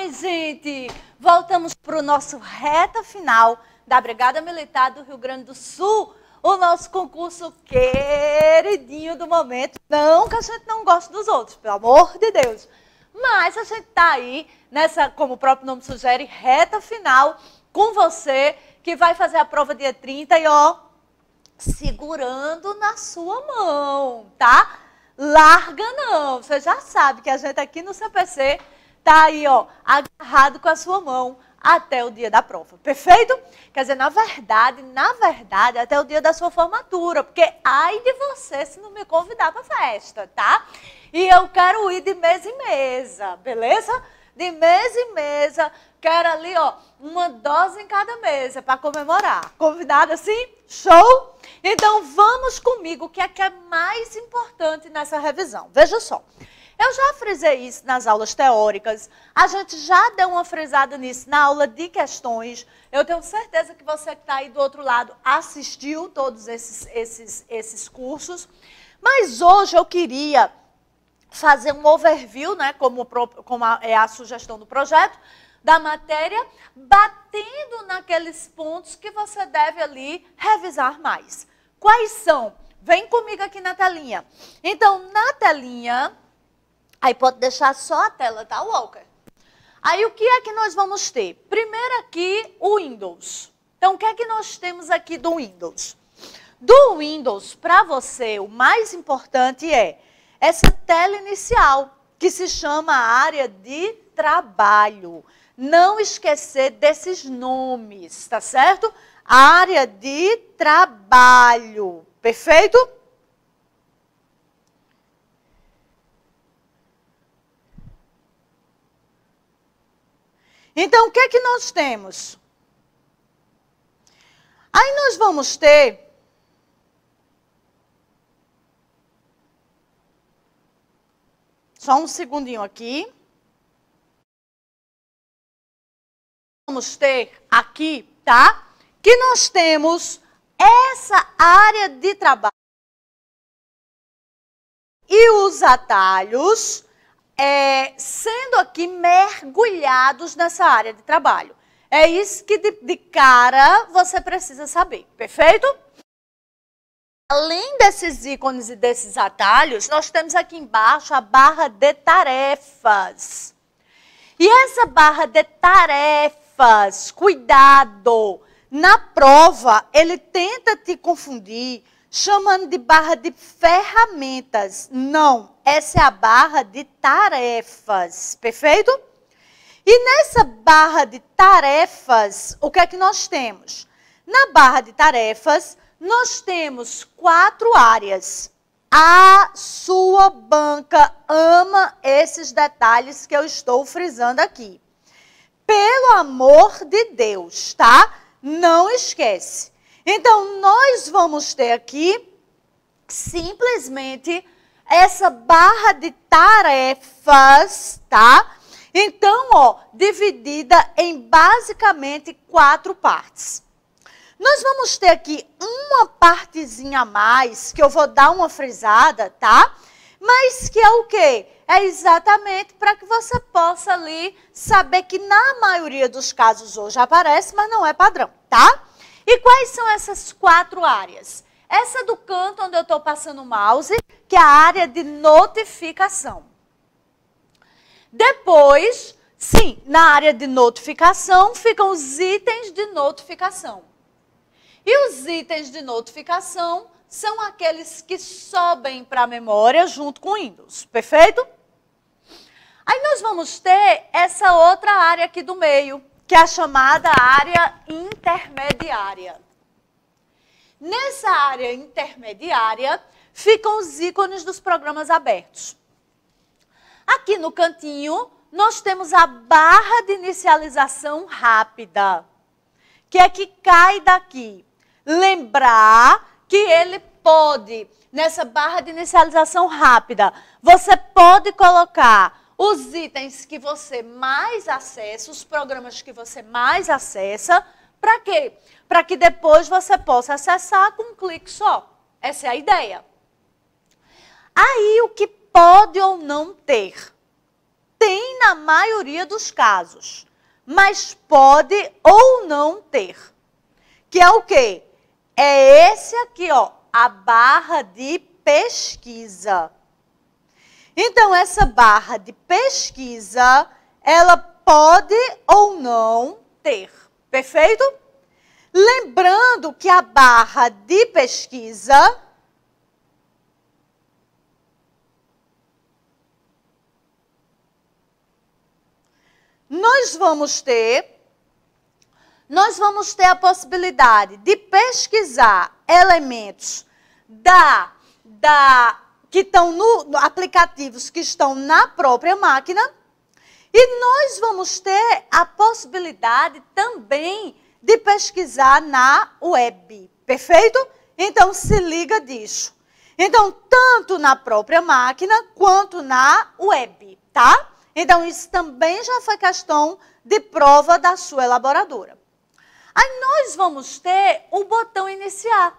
bem, gente? Voltamos para o nosso reta final da Brigada Militar do Rio Grande do Sul, o nosso concurso queridinho do momento. Não que a gente não goste dos outros, pelo amor de Deus. Mas a gente está aí nessa, como o próprio nome sugere, reta final com você, que vai fazer a prova dia 30 e, ó, segurando na sua mão, tá? Larga não. Você já sabe que a gente aqui no CPC tá aí, ó, agarrado com a sua mão até o dia da prova. Perfeito? Quer dizer, na verdade, até o dia da sua formatura, porque ai de você se não me convidar para festa, tá? E eu quero ir de mesa em mesa, beleza? De mesa em mesa, quero ali, ó, uma dose em cada mesa para comemorar. Convidado assim? Show? Então vamos comigo, o que é mais importante nessa revisão. Veja só. Eu já frisei isso nas aulas teóricas, a gente já deu uma frisada nisso na aula de questões. Eu tenho certeza que você que está aí do outro lado assistiu todos esses cursos. Mas hoje eu queria fazer um overview, né, como é a sugestão do projeto, da matéria, batendo naqueles pontos que você deve ali revisar mais. Quais são? Vem comigo aqui na telinha. Então, na telinha... Aí pode deixar só a tela, tá, Walker? Aí o que é que nós vamos ter? Primeiro aqui, o Windows. Então, o que é que nós temos aqui do Windows? Do Windows, para você, o mais importante é essa tela inicial, que se chama área de trabalho. Não esquecer desses nomes, tá certo? Área de trabalho. Perfeito? Então, o que é que nós temos? Aí nós vamos ter... Só um segundinho aqui. Vamos ter aqui, tá? Que nós temos essa área de trabalho. E os atalhos... sendo aqui mergulhados nessa área de trabalho. É isso que de cara você precisa saber, perfeito? Além desses ícones e desses atalhos, nós temos aqui embaixo a barra de tarefas. E essa barra de tarefas, cuidado, na prova ele tenta te confundir chamando de barra de ferramentas. Não, essa é a barra de tarefas, perfeito? E nessa barra de tarefas, o que é que nós temos? Na barra de tarefas, nós temos 4 áreas. A sua banca ama esses detalhes que eu estou frisando aqui. Pelo amor de Deus, tá? Não esquece. Então, nós vamos ter aqui, simplesmente, essa barra de tarefas, tá? Então, ó, dividida em basicamente 4 partes. Nós vamos ter aqui uma partezinha a mais, que eu vou dar uma frisada, tá? Mas que é o quê? É exatamente para que você possa ali saber que na maioria dos casos hoje aparece, mas não é padrão, tá? E quais são essas 4 áreas? Essa do canto onde eu estou passando o mouse, que é a área de notificação. Depois, sim, na área de notificação ficam os itens de notificação. E os itens de notificação são aqueles que sobem para a memória junto com o Windows, perfeito? Aí nós vamos ter essa outra área aqui do meio, que é a chamada área intermediária. Nessa área intermediária, ficam os ícones dos programas abertos. Aqui no cantinho, nós temos a barra de inicialização rápida, que é que cai daqui. Lembrar que ele pode, nessa barra de inicialização rápida, você pode colocar os itens que você mais acessa, os programas que você mais acessa, para quê? Para que depois você possa acessar com um clique só. Essa é a ideia. Aí, o que pode ou não ter? tem na maioria dos casos, mas pode ou não ter. Que é o quê? É esse aqui, ó, a barra de pesquisa. Então, essa barra de pesquisa, ela pode ou não ter. Perfeito? Lembrando que a barra de pesquisa nós vamos ter a possibilidade de pesquisar elementos que estão no aplicativos que estão na própria máquina, e nós vamos ter a possibilidade também de pesquisar na web. Perfeito? Então, se liga disso. Então, tanto na própria máquina quanto na web, tá? Então, isso também já foi questão de prova da sua elaboradora. Aí, nós vamos ter o botão iniciar,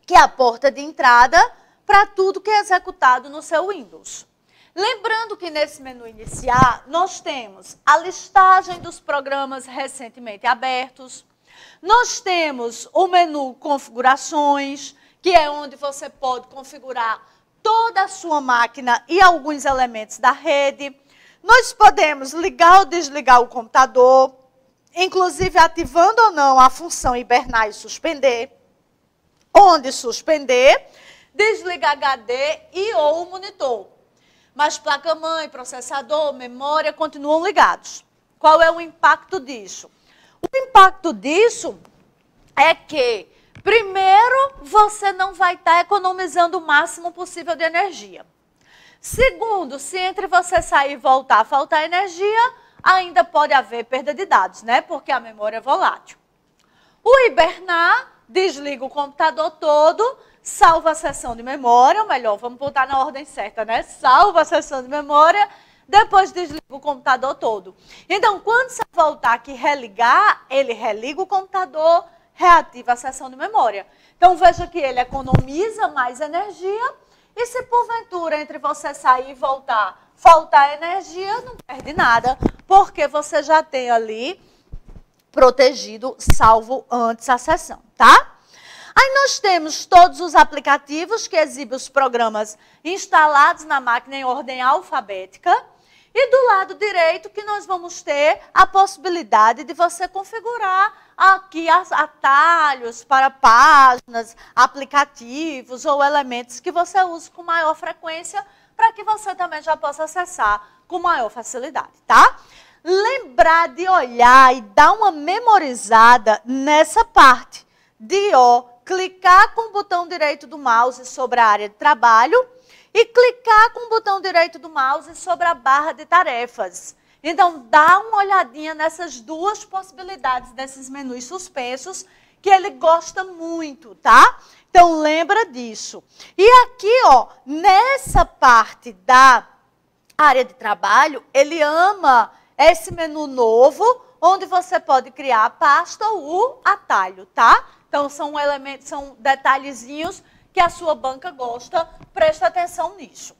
que é a porta de entrada para tudo que é executado no seu Windows. Lembrando que nesse menu iniciar, nós temos a listagem dos programas recentemente abertos. Nós temos o menu configurações, que é onde você pode configurar toda a sua máquina e alguns elementos da rede. Nós podemos ligar ou desligar o computador, inclusive ativando ou não a função hibernar e suspender. Onde suspender, desligar HD e ou o monitor. Mas placa-mãe, processador, memória continuam ligados. Qual é o impacto disso? O impacto disso é que, primeiro, você não vai estar economizando o máximo possível de energia. Segundo, se entre você sair e voltar faltar energia, ainda pode haver perda de dados, né? Porque a memória é volátil. O hibernar desliga o computador todo, salva a seção de memória, ou melhor, vamos botar na ordem certa, né? Salva a seção de memória, depois desliga o computador todo. Então, quando você voltar aqui e religar, ele religa o computador, reativa a seção de memória. Então, veja que ele economiza mais energia, e se porventura entre você sair e voltar, faltar energia, não perde nada, porque você já tem ali protegido, salvo antes a sessão, tá? Aí nós temos todos os aplicativos que exibem os programas instalados na máquina em ordem alfabética. E do lado direito que nós vamos ter a possibilidade de você configurar aqui atalhos para páginas, aplicativos ou elementos que você use com maior frequência para que você também já possa acessar com maior facilidade, tá? Lembrar de olhar e dar uma memorizada nessa parte de clicar com o botão direito do mouse sobre a área de trabalho e clicar com o botão direito do mouse sobre a barra de tarefas. Então, dá uma olhadinha nessas duas possibilidades desses menus suspensos, que ele gosta muito, tá? Então, lembra disso. E aqui, nessa parte da área de trabalho, ele ama esse menu novo, onde você pode criar a pasta ou o atalho, tá? Então, são elementos, são detalhezinhos que a sua banca gosta, presta atenção nisso.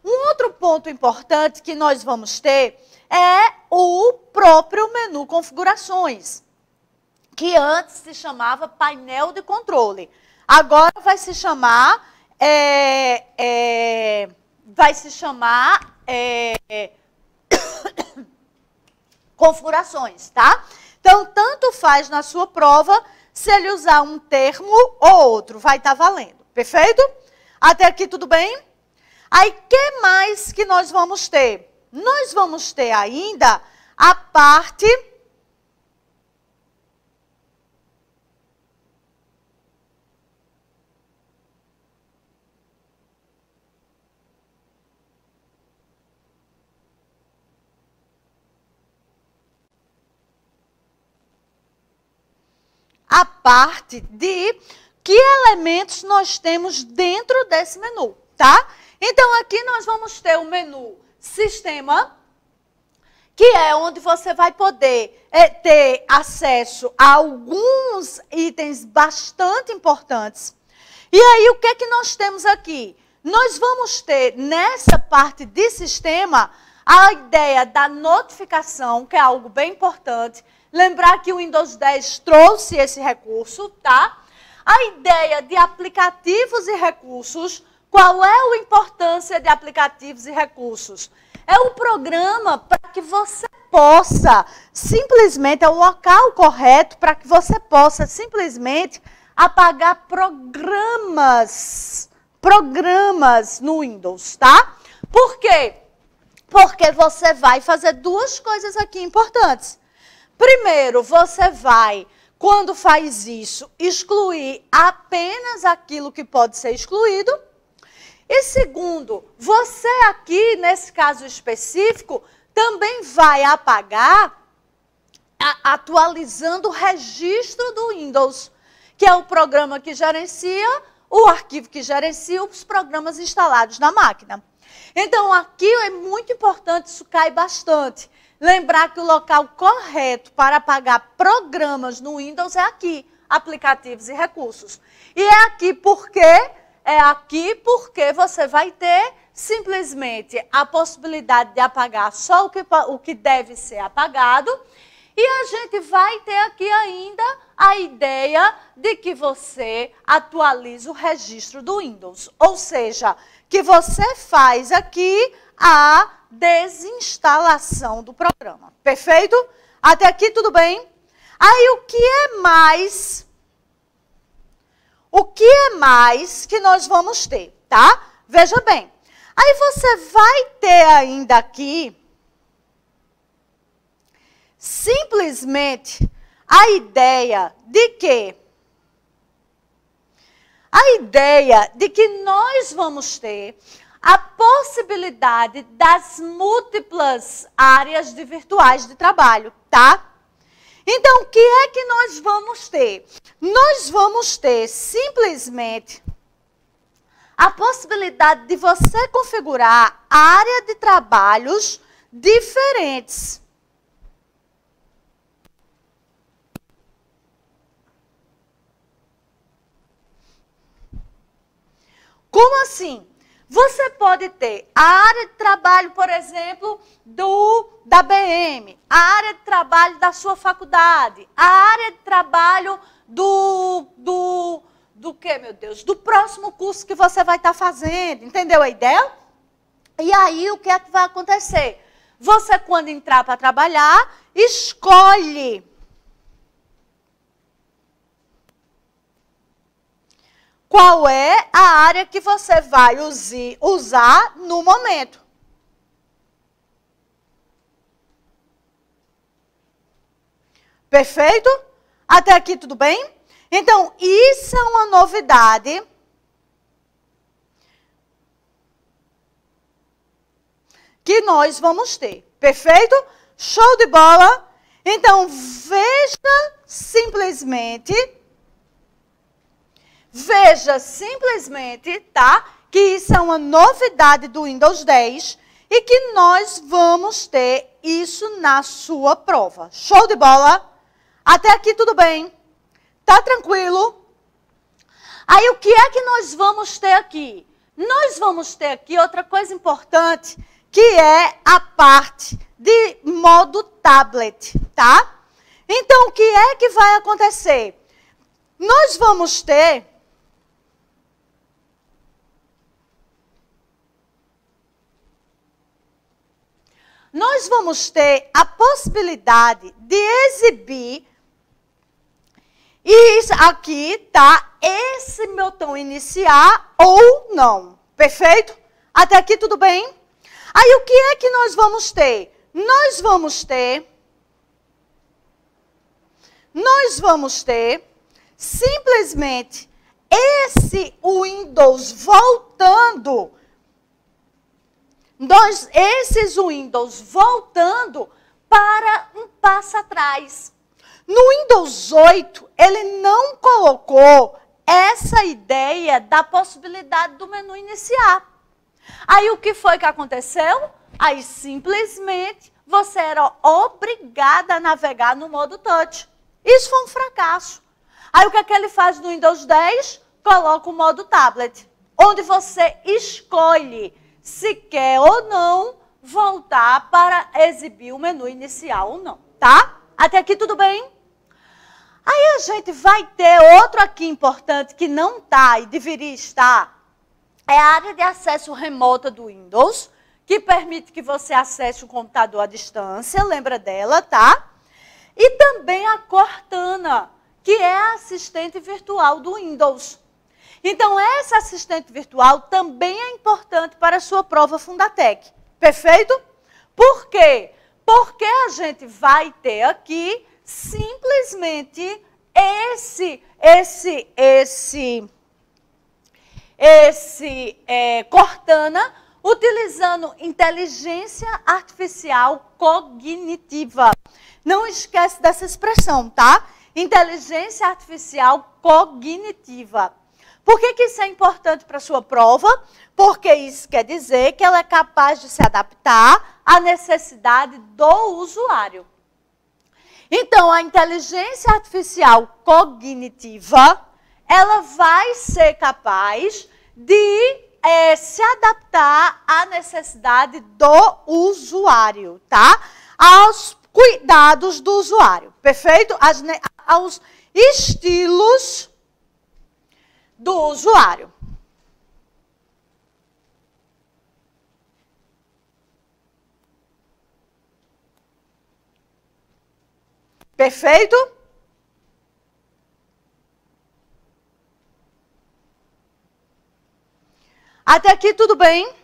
Um outro ponto importante que nós vamos ter é o próprio menu configurações, que antes se chamava painel de controle. Agora vai se chamar, configurações, tá? Então, tanto faz na sua prova, se ele usar um termo ou outro, vai estar valendo. Perfeito? Até aqui tudo bem? Aí, o que mais que nós vamos ter? Nós vamos ter ainda a parte de que elementos nós temos dentro desse menu, tá? Então, aqui nós vamos ter o menu Sistema, que é onde você vai poder ter acesso a alguns itens bastante importantes. E aí, o que é que nós temos aqui? Nós vamos ter, nessa parte de Sistema, A ideia da notificação, que é algo bem importante. Lembrar que o Windows 10 trouxe esse recurso, tá? A ideia de aplicativos e recursos. Qual é a importância de aplicativos e recursos? É um programa para que você possa, simplesmente, é o local correto para que você possa simplesmente apagar programas no Windows, tá? Por quê? Porque você vai fazer duas coisas aqui importantes. Primeiro, você vai, quando faz isso, excluir apenas aquilo que pode ser excluído. E segundo, você aqui, nesse caso específico, também vai apagar, atualizando o registro do Windows, que é o programa que gerencia, o arquivo que gerencia os programas instalados na máquina. Então, aqui é muito importante, isso cai bastante. Lembrar que o local correto para apagar programas no Windows é aqui, aplicativos e recursos. E é aqui porque você vai ter simplesmente a possibilidade de apagar só o que deve ser apagado. E a gente vai ter aqui ainda a ideia de que você atualiza o registro do Windows. Ou seja, que você faz aqui a desinstalação do programa. Perfeito? Até aqui tudo bem? Aí o que é mais que nós vamos ter, tá? Veja bem. Aí você vai ter ainda aqui simplesmente a ideia de que nós vamos ter a possibilidade das múltiplas áreas de virtuais de trabalho, tá? Então, o que é que nós vamos ter? Nós vamos ter simplesmente a possibilidade de você configurar área de trabalhos diferentes. Como assim? Você pode ter a área de trabalho, por exemplo, da BM, a área de trabalho da sua faculdade, a área de trabalho do quê, meu Deus? Do próximo curso que você vai estar fazendo, entendeu a ideia? E aí, o que é que vai acontecer? Você, quando entrar para trabalhar, escolhe qual é a área que você vai usar no momento. Perfeito? Até aqui tudo bem? Então, isso é uma novidade que nós vamos ter. Perfeito? Show de bola? Então, veja simplesmente, tá? Que isso é uma novidade do Windows 10 e que nós vamos ter isso na sua prova. Show de bola? Até aqui tudo bem? Tá tranquilo? Aí o que é que nós vamos ter aqui? Nós vamos ter aqui outra coisa importante, que é a parte de modo tablet, tá? Então, o que é que vai acontecer? Nós vamos ter a possibilidade de exibir, e isso aqui tá esse botão iniciar ou não. Perfeito? Até aqui tudo bem? Aí o que é que nós vamos ter? Nós vamos ter simplesmente esse Windows voltando. Esses Windows voltando para um passo atrás. No Windows 8, ele não colocou essa ideia da possibilidade do menu iniciar. Aí o que foi que aconteceu? Aí simplesmente você era obrigada a navegar no modo touch. Isso foi um fracasso. Aí o que é que ele faz no Windows 10? Coloca o modo tablet, onde você escolhe se quer ou não voltar para exibir o menu inicial ou não, tá? Até aqui tudo bem? Aí a gente vai ter outro aqui importante que não está e deveria estar, é a área de acesso remota do Windows, que permite que você acesse o computador à distância, lembra dela, tá? E também a Cortana, que é a assistente virtual do Windows. Então, essa assistente virtual também é importante para a sua prova Fundatec. Perfeito? Por quê? Porque a gente vai ter aqui simplesmente Cortana utilizando inteligência artificial cognitiva. Não esquece dessa expressão, tá? Inteligência artificial cognitiva. Por que isso é importante para a sua prova? Porque isso quer dizer que ela é capaz de se adaptar à necessidade do usuário. Então, a inteligência artificial cognitiva, ela vai ser capaz de se adaptar à necessidade do usuário, tá? Aos cuidados do usuário, perfeito? Aos estilos do usuário. Perfeito? Até aqui tudo bem?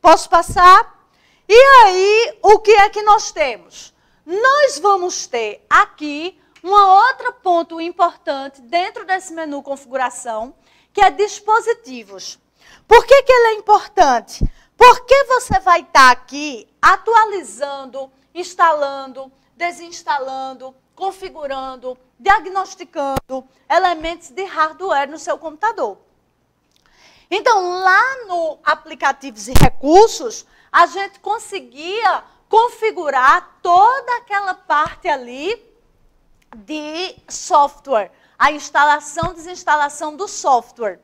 Posso passar? E aí, o que é que nós temos? Nós vamos ter aqui um outro ponto importante dentro desse menu configuração, que é dispositivos. Por que ele é importante? Porque você vai estar aqui atualizando, instalando, desinstalando, configurando, diagnosticando elementos de hardware no seu computador. Então, lá no aplicativos e recursos, a gente conseguia configurar toda aquela parte ali de software, a instalação e desinstalação do software.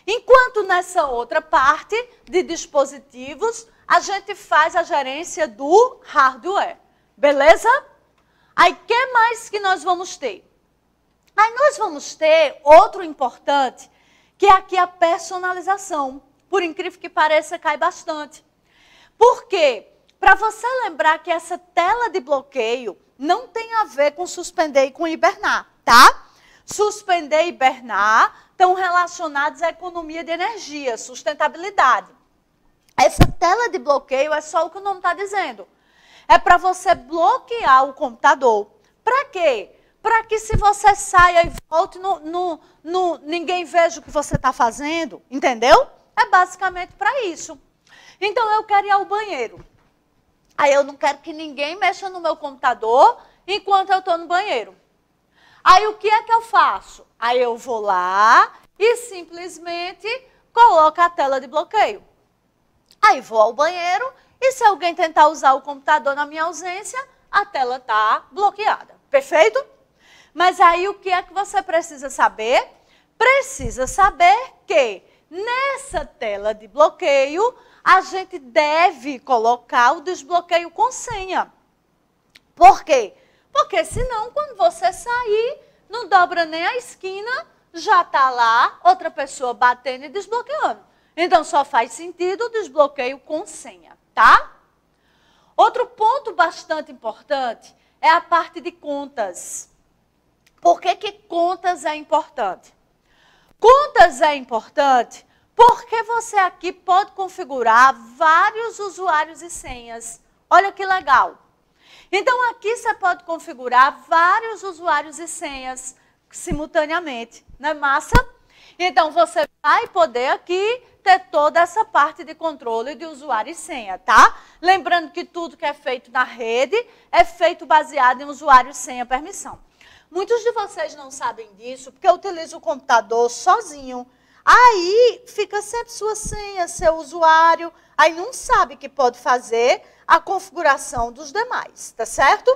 Enquanto nessa outra parte de dispositivos, a gente faz a gerência do hardware. Beleza? Aí, o que mais que nós vamos ter? Aí nós vamos ter outro importante, que é aqui a personalização. Por incrível que pareça, cai bastante. Por quê? Para você lembrar que essa tela de bloqueio não tem a ver com suspender e com hibernar, tá? Suspender e hibernar estão relacionados à economia de energia, sustentabilidade. Essa tela de bloqueio é só o que o nome está dizendo. É para você bloquear o computador. Para quê? Para que se você saia e volte, ninguém veja o que você está fazendo, entendeu? É basicamente para isso. Então, eu quero ir ao banheiro. Aí eu não quero que ninguém mexa no meu computador enquanto eu estou no banheiro. Aí o que é que eu faço? Aí eu vou lá e simplesmente coloco a tela de bloqueio. Aí vou ao banheiro e se alguém tentar usar o computador na minha ausência, a tela está bloqueada. Perfeito? Mas aí o que é que você precisa saber? Precisa saber que nessa tela de bloqueio, a gente deve colocar o desbloqueio com senha. Por quê? Porque senão, quando você sair, não dobra nem a esquina, já está lá outra pessoa batendo e desbloqueando. Então, só faz sentido o desbloqueio com senha, tá? Outro ponto bastante importante é a parte de contas. Por que contas é importante? Contas é importante porque você aqui pode configurar vários usuários e senhas. Olha que legal. Então, aqui você pode configurar vários usuários e senhas simultaneamente. Não é massa? Então, você vai poder aqui ter toda essa parte de controle de usuário e senha, tá? Lembrando que tudo que é feito na rede é feito baseado em usuário e senha permissão. Muitos de vocês não sabem disso porque eu utilizo o computador sozinho. Aí fica sempre sua senha, seu usuário, aí não sabe que pode fazer a configuração dos demais, tá certo?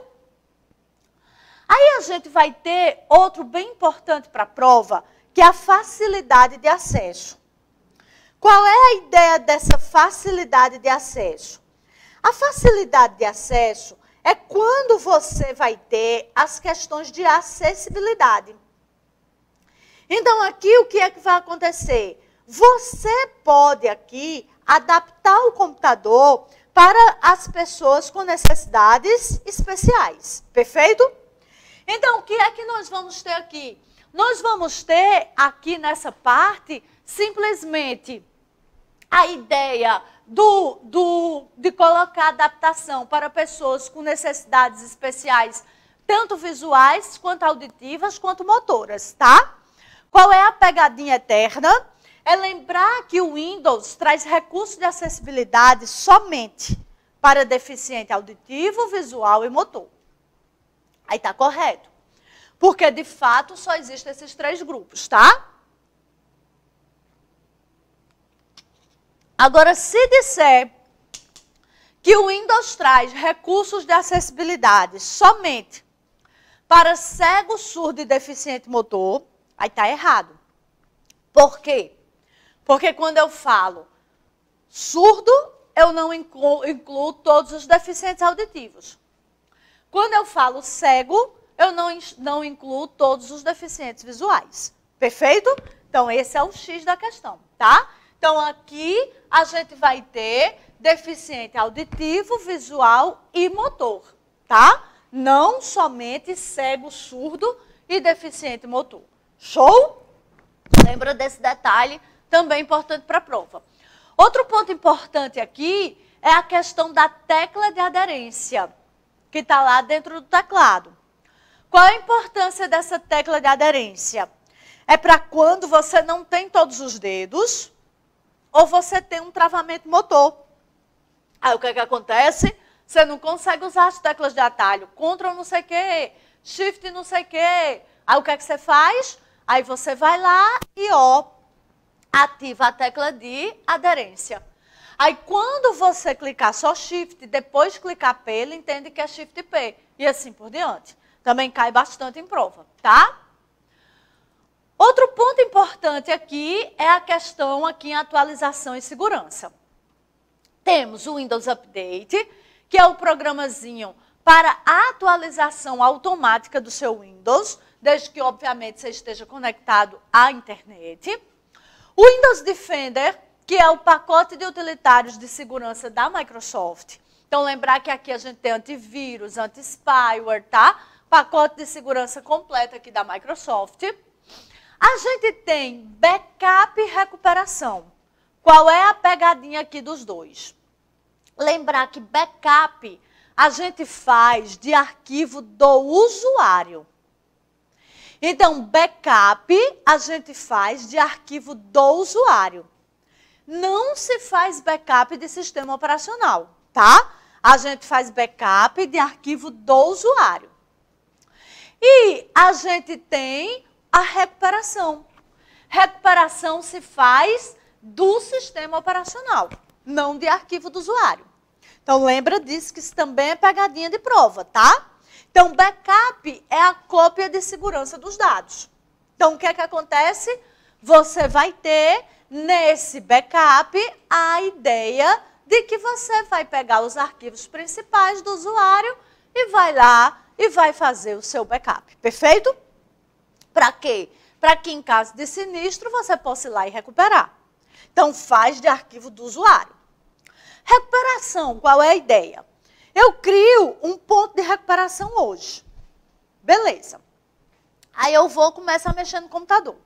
Aí a gente vai ter outro bem importante para a prova, que é a facilidade de acesso. Qual é a ideia dessa facilidade de acesso? A facilidade de acesso é quando você vai ter as questões de acessibilidade. Então, aqui o que é que vai acontecer? Você pode aqui adaptar o computador para as pessoas com necessidades especiais, perfeito? Então, o que é que nós vamos ter aqui? Nós vamos ter aqui nessa parte, simplesmente, a ideia de colocar adaptação para pessoas com necessidades especiais, tanto visuais, quanto auditivas, quanto motoras, tá? Qual é a pegadinha eterna? É lembrar que o Windows traz recursos de acessibilidade somente para deficiente auditivo, visual e motor. Aí está correto. Porque, de fato, só existem esses 3 grupos, tá? Agora, se disser que o Windows traz recursos de acessibilidade somente para cego, surdo e deficiente motor, aí está errado. Por quê? Porque quando eu falo surdo, eu não incluo todos os deficientes auditivos. Quando eu falo cego, eu não incluo todos os deficientes visuais. Perfeito? Então, esse é o X da questão, tá? Então, aqui a gente vai ter deficiente auditivo, visual e motor, tá? Não somente cego, surdo e deficiente motor. Show? Lembra desse detalhe, também importante para a prova. Outro ponto importante aqui é a questão da tecla de aderência, que está lá dentro do teclado. Qual é a importância dessa tecla de aderência? É para quando você não tem todos os dedos ou você tem um travamento motor. Aí o que é que acontece? Você não consegue usar as teclas de atalho, Ctrl não sei o quê, Shift não sei o quê. Aí o que é que você faz? Aí você vai lá e ativa a tecla de aderência. Aí quando você clicar só Shift, depois clicar P, ele entende que é Shift P. E assim por diante. Também cai bastante em prova, tá? Outro ponto importante aqui é a questão aqui em atualização e segurança. Temos o Windows Update, que é o programazinho para a atualização automática do seu Windows, desde que, obviamente, você esteja conectado à internet. O Windows Defender, que é o pacote de utilitários de segurança da Microsoft. Então, lembrar que aqui a gente tem antivírus, anti-spyware, tá? Pacote de segurança completo aqui da Microsoft. A gente tem backup e recuperação. Qual é a pegadinha aqui dos dois? Lembrar que backup a gente faz de arquivo do usuário. Então, backup a gente faz de arquivo do usuário. Não se faz backup de sistema operacional, tá? A gente faz backup de arquivo do usuário. E a gente tem a recuperação. Recuperação se faz do sistema operacional, não de arquivo do usuário. Então, lembra disso, que isso também é pegadinha de prova, tá? Então, backup é a cópia de segurança dos dados. Então, o que é que acontece? Você vai ter, nesse backup, a ideia de que você vai pegar os arquivos principais do usuário e vai lá e vai fazer o seu backup. Perfeito? Para quê? Para que, em caso de sinistro, você possa ir lá e recuperar. Então, faz de arquivo do usuário. Recuperação, qual é a ideia? Eu crio um ponto de recuperação hoje. Beleza. Aí eu vou começar a mexer no computador.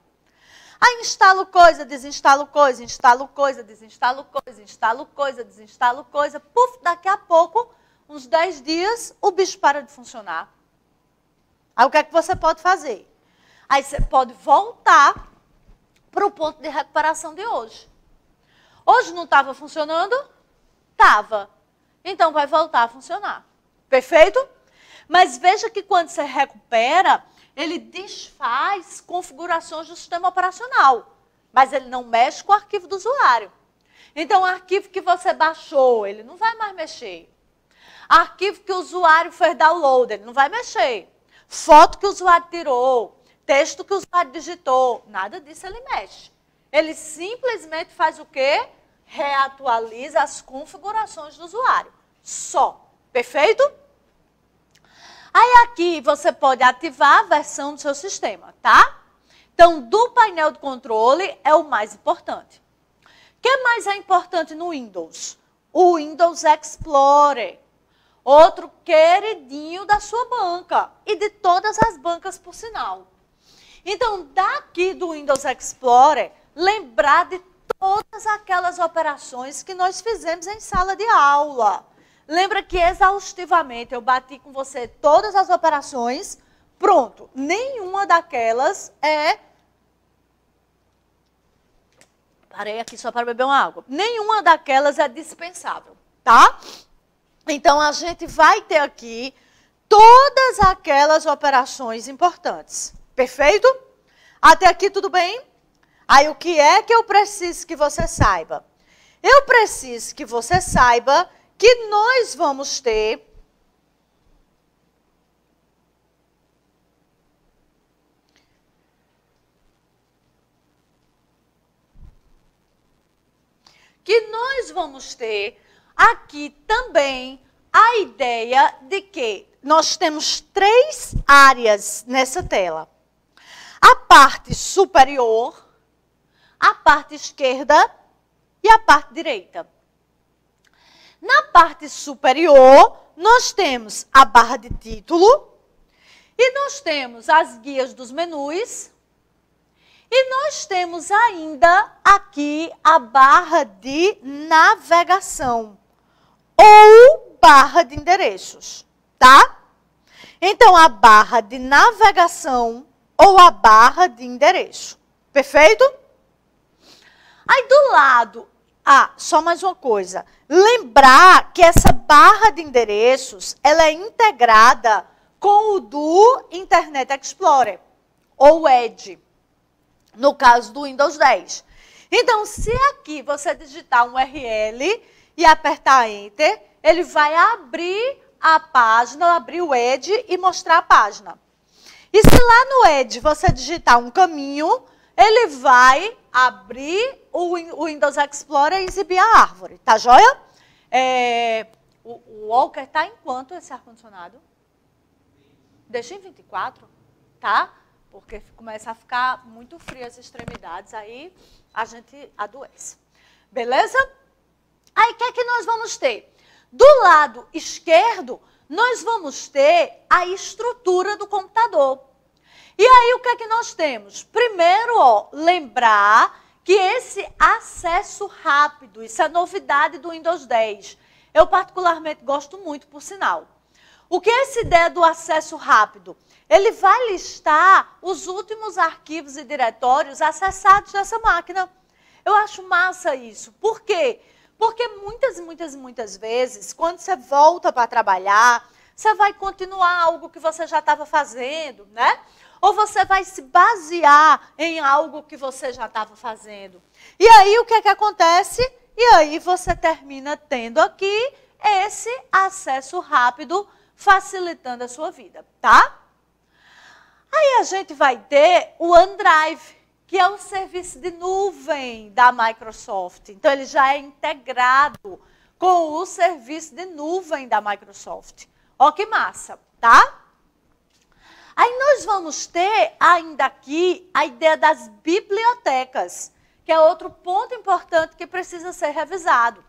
Aí instalo coisa, desinstalo coisa, instalo coisa, desinstalo coisa, instalo coisa, desinstalo coisa. Puf, daqui a pouco, uns 10 dias, o bicho para de funcionar. Aí o que é que você pode fazer? Aí você pode voltar para o ponto de recuperação de hoje. Hoje não estava funcionando? Estava. Então vai voltar a funcionar. Perfeito? Mas veja que quando você recupera, ele desfaz configurações do sistema operacional. Mas ele não mexe com o arquivo do usuário. Então, o arquivo que você baixou, ele não vai mais mexer. Arquivo que o usuário fez download, ele não vai mexer. Foto que o usuário tirou, texto que o usuário digitou, nada disso ele mexe. Ele simplesmente faz o quê? Reatualiza as configurações do usuário. Só. Perfeito? Aí aqui você pode ativar a versão do seu sistema, tá? Então, do painel de controle é o mais importante. O que mais é importante no Windows? O Windows Explorer. Outro queridinho da sua banca. E de todas as bancas, por sinal. Então, daqui do Windows Explorer, lembrar de todas aquelas operações que nós fizemos em sala de aula. Lembra que exaustivamente eu bati com você todas as operações? Pronto, nenhuma daquelas é... Parei aqui só para beber uma água. Nenhuma daquelas é dispensável, tá? Então, a gente vai ter aqui todas aquelas operações importantes. Perfeito? Até aqui tudo bem? Aí, o que é que eu preciso que você saiba? Eu preciso que você saiba que nós vamos ter aqui também a ideia de que nós temos 3 áreas nessa tela. A parte superior, a parte esquerda e a parte direita. Na parte superior, nós temos a barra de título e nós temos as guias dos menus e nós temos ainda aqui a barra de navegação ou barra de endereços, tá? Então, a barra de navegação ou a barra de endereço. Perfeito? Aí, do lado... só mais uma coisa. Lembrar que essa barra de endereços, ela é integrada com o do Internet Explorer, ou Edge, no caso do Windows 10. Então, se aqui você digitar um URL e apertar Enter, ele vai abrir a página, abrir o Edge e mostrar a página. E se lá no Edge você digitar um caminho, ele vai abrir o Windows Explorer e exibir a árvore, tá joia? O Walker tá em quanto esse ar-condicionado? Deixa em 24, tá? Porque começa a ficar muito frio as extremidades, aí a gente adoece. Beleza? Aí o que é que nós vamos ter? Do lado esquerdo, nós vamos ter a estrutura do computador. E aí, o que é que nós temos? Primeiro, lembrar que esse acesso rápido, isso é novidade do Windows 10. Eu particularmente gosto muito, por sinal. O que é essa ideia do acesso rápido? Ele vai listar os últimos arquivos e diretórios acessados nessa máquina. Eu acho massa isso. Por quê? Porque muitas vezes, quando você volta para trabalhar, você vai continuar algo que você já estava fazendo, né? Ou você vai se basear em algo que você já estava fazendo. E aí, o que é que acontece? E aí, você termina tendo aqui esse acesso rápido, facilitando a sua vida, tá? Aí, a gente vai ter o OneDrive, que é um serviço de nuvem da Microsoft. Então, ele já é integrado com o serviço de nuvem da Microsoft. Ó, que massa, tá? Aí nós vamos ter ainda aqui a ideia das bibliotecas, que é outro ponto importante que precisa ser revisado.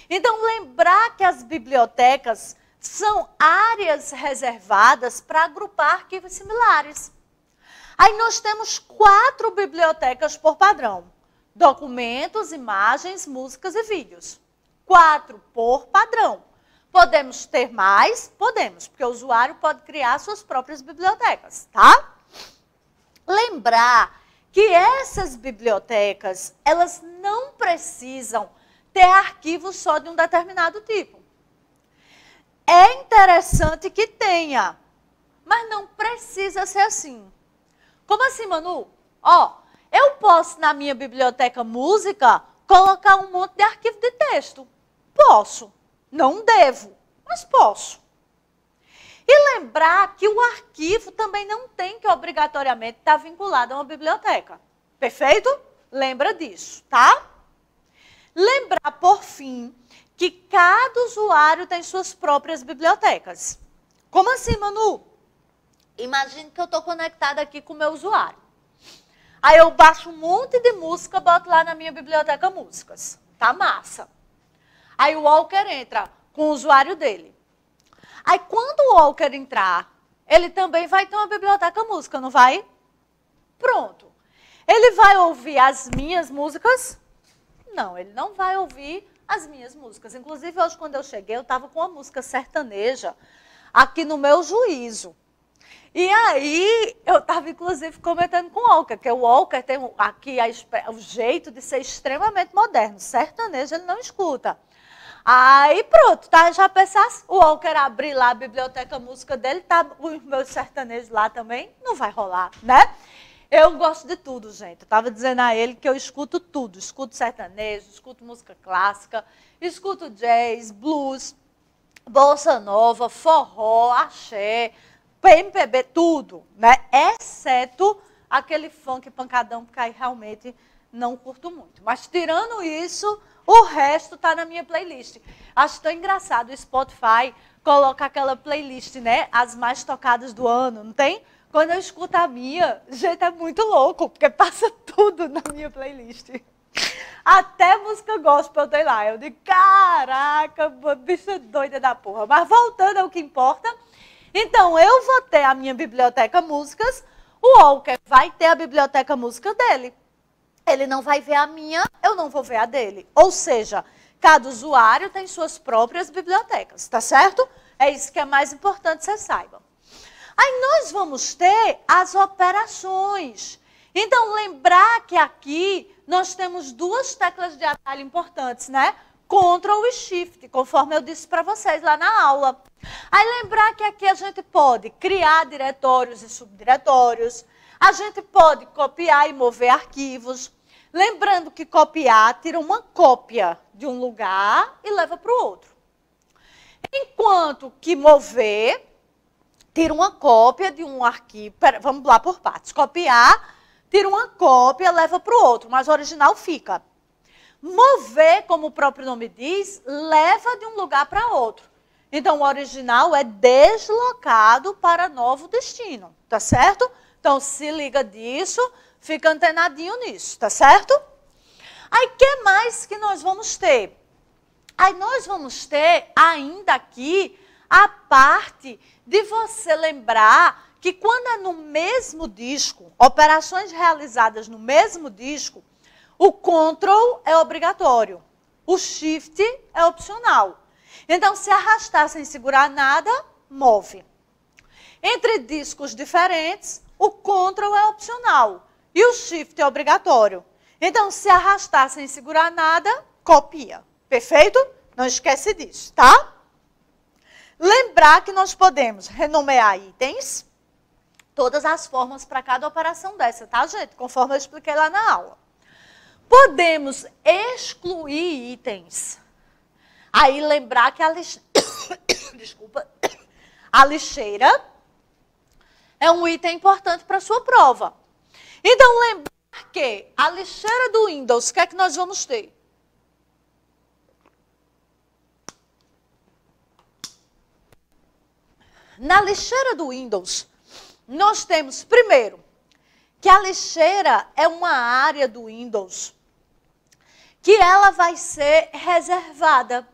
Então, lembrar que as bibliotecas são áreas reservadas para agrupar arquivos similares. Aí nós temos 4 bibliotecas por padrão: documentos, imagens, músicas e vídeos. 4 por padrão. Podemos ter mais? Podemos, porque o usuário pode criar suas próprias bibliotecas, tá? Lembrar que essas bibliotecas, elas não precisam ter arquivos só de um determinado tipo. É interessante que tenha, mas não precisa ser assim. Como assim, Manu? Eu posso, na minha biblioteca música, colocar um monte de arquivo de texto. Posso. Não devo, mas posso. E lembrar que o arquivo também não tem que obrigatoriamente estar vinculado a uma biblioteca. Perfeito? Lembra disso, tá? Lembrar, por fim, que cada usuário tem suas próprias bibliotecas. Como assim, Manu? Imagine que eu estou conectada aqui com o meu usuário. Aí eu baixo um monte de música, boto lá na minha biblioteca músicas. Tá massa. Aí o Walker entra com o usuário dele. Aí quando o Walker entrar, ele também vai ter uma biblioteca música, não vai? Pronto. Ele vai ouvir as minhas músicas? Não, ele não vai ouvir as minhas músicas. Inclusive, hoje, quando eu cheguei, eu estava com uma música sertaneja aqui no meu juízo. E aí, eu estava, inclusive, comentando com o Walker, que o Walker tem aqui o jeito de ser extremamente moderno. Sertanejo, ele não escuta. Aí, pronto, tá? Já pensasse, o Walker abrir lá a biblioteca música dele, tá os meus sertanejos lá também? Não vai rolar, né? Eu gosto de tudo, gente. Eu estava dizendo a ele que eu escuto tudo. Escuto sertanejo, escuto música clássica, escuto jazz, blues, bossa nova, forró, axé, MPB, tudo, né? Exceto aquele funk pancadão, que aí realmente não curto muito. Mas tirando isso, o resto está na minha playlist. Acho tão engraçado, o Spotify coloca aquela playlist, né? As mais tocadas do ano, não tem? Quando eu escuto a minha, gente, é muito louco, porque passa tudo na minha playlist. Até música gospel tem lá. Eu digo, caraca, bicha doida da porra. Mas voltando ao que importa, então eu vou ter a minha biblioteca músicas, o Walker vai ter a biblioteca música dele. Ele não vai ver a minha, eu não vou ver a dele. Ou seja, cada usuário tem suas próprias bibliotecas, tá certo? É isso que é mais importante que você saiba. Aí nós vamos ter as operações. Então, lembrar que aqui nós temos duas teclas de atalho importantes, né? Ctrl e Shift, conforme eu disse para vocês lá na aula. Aí lembrar que aqui a gente pode criar diretórios e subdiretórios. A gente pode copiar e mover arquivos. Lembrando que copiar tira uma cópia de um lugar e leva para o outro. Enquanto que mover tira uma cópia de um arquivo. Vamos lá por partes. Copiar, tira uma cópia, leva para o outro, mas o original fica. Mover, como o próprio nome diz, leva de um lugar para outro. Então, o original é deslocado para novo destino, tá certo? Então, se liga disso, fica antenadinho nisso, tá certo? Aí, o que mais que nós vamos ter? Aí, nós vamos ter ainda aqui a parte de você lembrar que quando é no mesmo disco, operações realizadas no mesmo disco, o Ctrl é obrigatório, o Shift é opcional. Então, se arrastar sem segurar nada, move. Entre discos diferentes, o Ctrl é opcional e o Shift é obrigatório. Então, se arrastar sem segurar nada, copia. Perfeito? Não esquece disso, tá? Lembrar que nós podemos renomear itens, todas as formas para cada operação dessa, tá, gente? Conforme eu expliquei lá na aula. Podemos excluir itens. Aí lembrar que Desculpa. A lixeira é um item importante para a sua prova. Então, lembrar que a lixeira do Windows, o que é que nós vamos ter? Na lixeira do Windows, nós temos, primeiro, que a lixeira é uma área do Windows que ela vai ser reservada.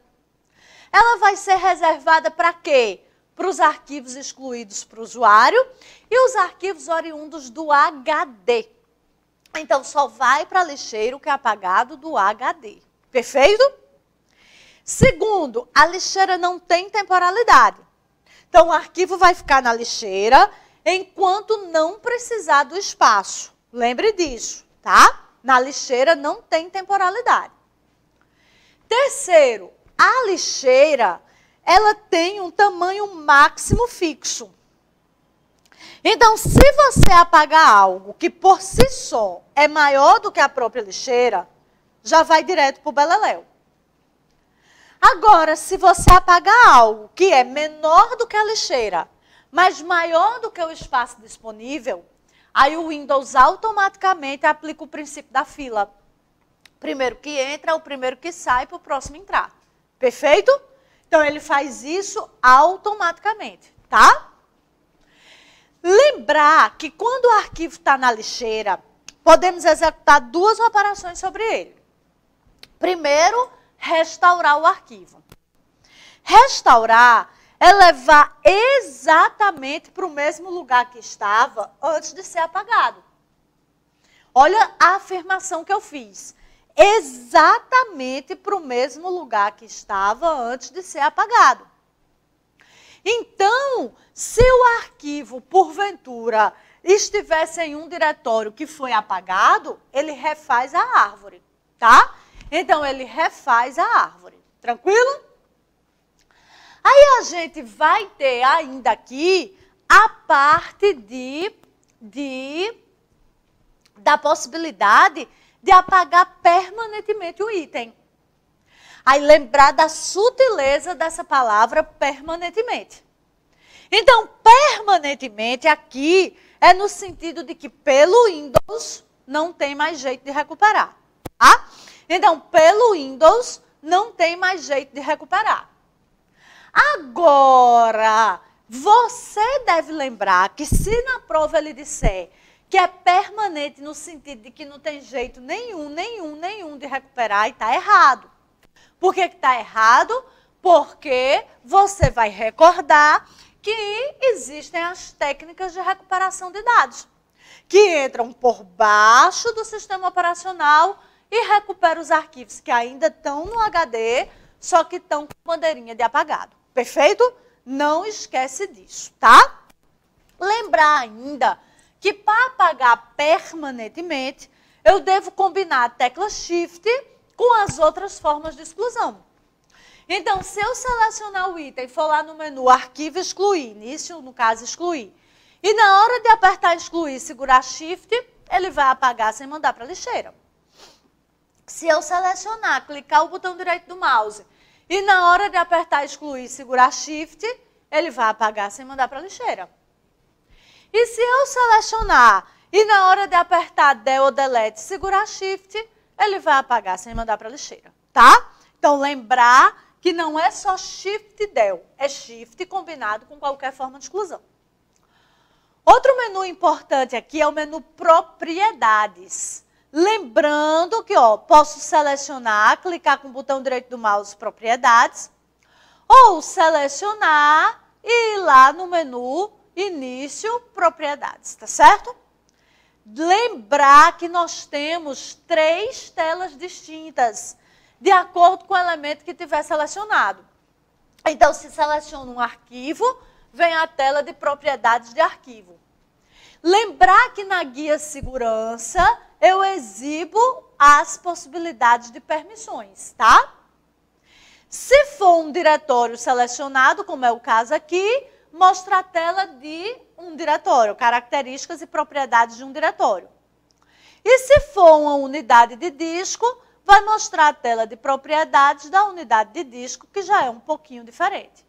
Ela vai ser reservada para quê? Para os arquivos excluídos para o usuário e os arquivos oriundos do HD. Então, só vai para a lixeira o que é apagado do HD. Perfeito? Segundo, a lixeira não tem temporalidade. Então, o arquivo vai ficar na lixeira enquanto não precisar do espaço. Lembre disso, tá? Na lixeira não tem temporalidade. Terceiro, a lixeira, ela tem um tamanho máximo fixo. Então, se você apagar algo que por si só é maior do que a própria lixeira, já vai direto para o beleléu. Agora, se você apagar algo que é menor do que a lixeira, mas maior do que o espaço disponível, Aí o Windows automaticamente aplica o princípio da fila. Primeiro que entra é o primeiro que sai para o próximo entrar. Perfeito? Então, ele faz isso automaticamente, tá? Lembrar que quando o arquivo está na lixeira, podemos executar duas operações sobre ele. Primeiro, restaurar o arquivo. Restaurar é levar exatamente para o mesmo lugar que estava antes de ser apagado. Olha a afirmação que eu fiz. Exatamente para o mesmo lugar que estava antes de ser apagado. Então, se o arquivo, porventura, estivesse em um diretório que foi apagado, ele refaz a árvore, tá? Então, ele refaz a árvore. Tranquilo? Aí a gente vai ter ainda aqui a parte da possibilidade de apagar permanentemente o item. Aí lembrar da sutileza dessa palavra permanentemente. Então, permanentemente aqui é no sentido de que pelo Windows não tem mais jeito de recuperar. Tá? Então, pelo Windows não tem mais jeito de recuperar. Agora, você deve lembrar que se na prova ele disser que é permanente no sentido de que não tem jeito nenhum de recuperar, e está errado. Por que está errado? Porque você vai recordar que existem as técnicas de recuperação de dados, que entram por baixo do sistema operacional e recuperam os arquivos que ainda estão no HD, só que estão com bandeirinha de apagado. Perfeito? Não esquece disso, tá? Lembrar ainda que para apagar permanentemente, eu devo combinar a tecla Shift com as outras formas de exclusão. Então, se eu selecionar o item, for lá no menu Arquivo Excluir, início, no caso, excluir, e na hora de apertar Excluir, segurar Shift, ele vai apagar sem mandar para a lixeira. Se eu selecionar, clicar o botão direito do mouse, e na hora de apertar Excluir, segurar Shift, ele vai apagar sem mandar para a lixeira. E se eu selecionar, e na hora de apertar Del ou Delete, segurar Shift, ele vai apagar sem mandar para a lixeira, tá? Então, lembrar que não é só Shift Del, é Shift combinado com qualquer forma de exclusão. Outro menu importante aqui é o menu Propriedades. Lembrando que, posso selecionar, clicar com o botão direito do mouse Propriedades, ou selecionar e ir lá no menu Início Propriedades, tá certo? Lembrar que nós temos 3 telas distintas, de acordo com o elemento que tiver selecionado. Então, se seleciono um arquivo, vem a tela de propriedades de arquivo. Lembrar que na guia segurança, eu exibo as possibilidades de permissões, tá? Se for um diretório selecionado, como é o caso aqui, mostra a tela de um diretório, características e propriedades de um diretório. E se for uma unidade de disco, vai mostrar a tela de propriedades da unidade de disco, que já é um pouquinho diferente.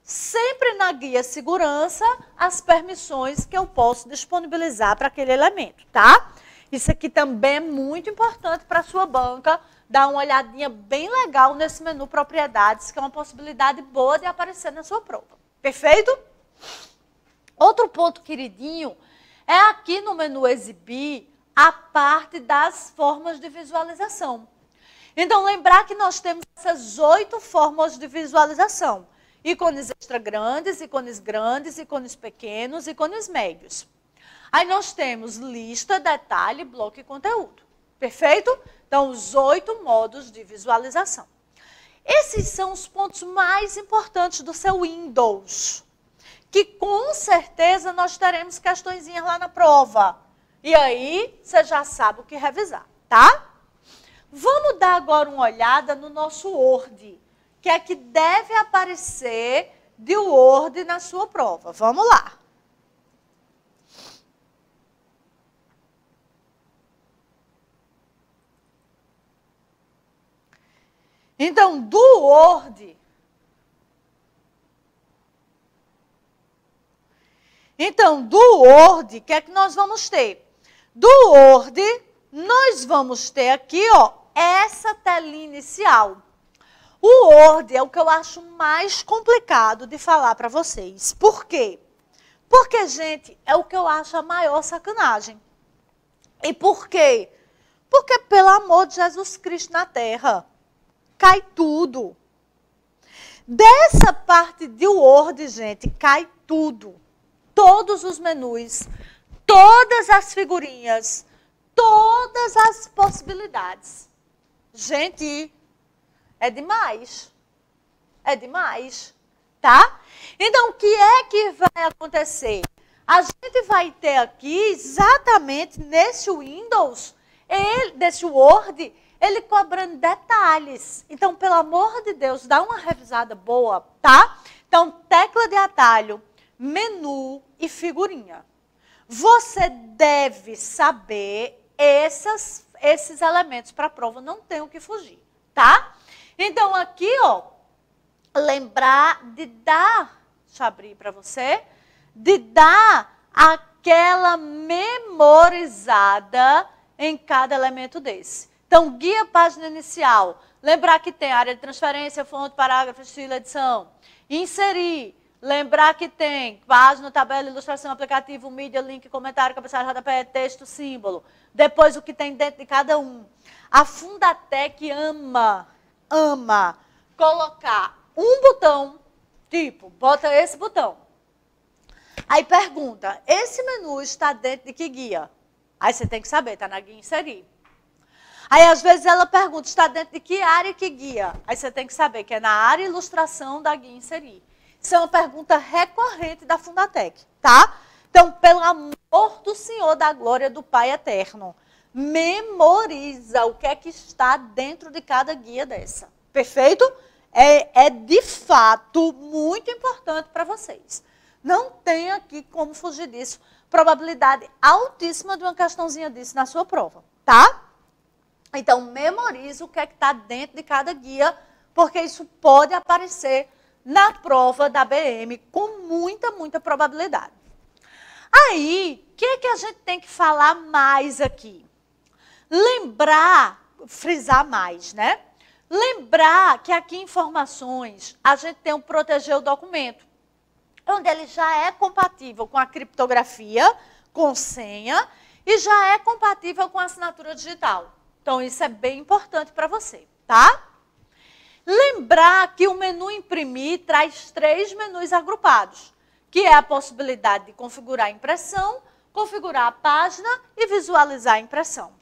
Sempre na guia segurança, as permissões que eu posso disponibilizar para aquele elemento, tá? Isso aqui também é muito importante para a sua banca, dar uma olhadinha bem legal nesse menu propriedades, que é uma possibilidade boa de aparecer na sua prova. Perfeito? Outro ponto queridinho é aqui no menu Exibir a parte das formas de visualização. Então, lembrar que nós temos essas 8 formas de visualização. Ícones extra grandes, ícones pequenos, ícones médios. Aí nós temos lista, detalhe, bloco e conteúdo. Perfeito? Então, os 8 modos de visualização. Esses são os pontos mais importantes do seu Windows, que com certeza nós teremos questõezinhas lá na prova. E aí, você já sabe o que revisar, tá? Vamos dar agora uma olhada no nosso Word, que é que deve aparecer de Word na sua prova. Vamos lá. Então, do Word, Então, do Word, o que é que nós vamos ter? Do Word, nós vamos ter aqui, ó, essa telinha inicial. O Word é o que eu acho mais complicado de falar para vocês. Por quê? Porque, gente, é o que eu acho a maior sacanagem. E por quê? Porque, pelo amor de Jesus Cristo na Terra, cai tudo. Dessa parte de Word, gente, cai tudo. Todos os menus, todas as figurinhas, todas as possibilidades. Gente, é demais. É demais, tá? Então, o que é que vai acontecer? A gente vai ter aqui, exatamente nesse Windows, desse Word, ele cobrando detalhes. Então, pelo amor de Deus, dá uma revisada boa, tá? Então, tecla de atalho, menu e figurinha. Você deve saber esses elementos para a prova, não tem o que fugir, tá? Então, aqui, ó, lembrar de dar, deixa eu abrir para você, de dar aquela memorizada em cada elemento desse. Então, guia página inicial, lembrar que tem área de transferência, fonte, parágrafo, estilo, edição. Inserir, lembrar que tem página, tabela, ilustração, aplicativo, mídia, link, comentário, cabeçalho, rodapé, texto, símbolo. Depois o que tem dentro de cada um. A Fundatec ama colocar um botão, tipo, bota esse botão. Aí pergunta, esse menu está dentro de que guia? Aí você tem que saber, está na guia inserir. Aí às vezes ela pergunta, está dentro de que área que guia? Aí você tem que saber que é na área ilustração da guia inserir. Isso é uma pergunta recorrente da Fundatec, tá? Então, pelo amor do Senhor, da glória do Pai Eterno, memoriza o que é que está dentro de cada guia dessa. Perfeito? É de fato muito importante para vocês. Não tem aqui como fugir disso. Probabilidade altíssima de uma questãozinha disso na sua prova, tá? Então, memorize o que é que está dentro de cada guia, porque isso pode aparecer na prova da BM com muita probabilidade. Aí, o que é que a gente tem que falar mais aqui? Lembrar, frisar mais, né? Lembrar que aqui em informações a gente tem o proteger o documento, onde ele já é compatível com a criptografia, com senha, e já é compatível com a assinatura digital. Então, isso é bem importante para você, tá? Lembrar que o menu imprimir traz 3 menus agrupados, que é a possibilidade de configurar a impressão, configurar a página e visualizar a impressão.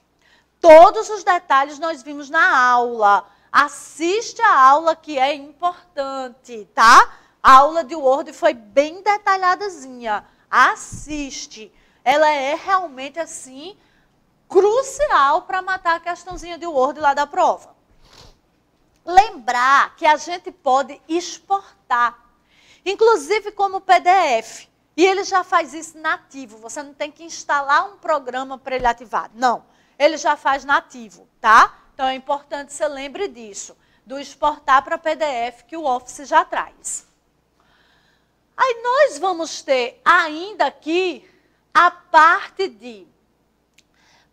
Todos os detalhes nós vimos na aula. Assiste a aula que é importante, tá? A aula de Word foi bem detalhadazinha. Assiste. Ela é realmente, assim, crucial para matar a questãozinha de Word lá da prova. Lembrar que a gente pode exportar, inclusive como PDF. E ele já faz isso nativo. Você não tem que instalar um programa para ele ativar. Não, ele já faz nativo, tá? Então é importante que você lembre disso, do exportar para PDF que o Office já traz. Aí nós vamos ter ainda aqui a parte de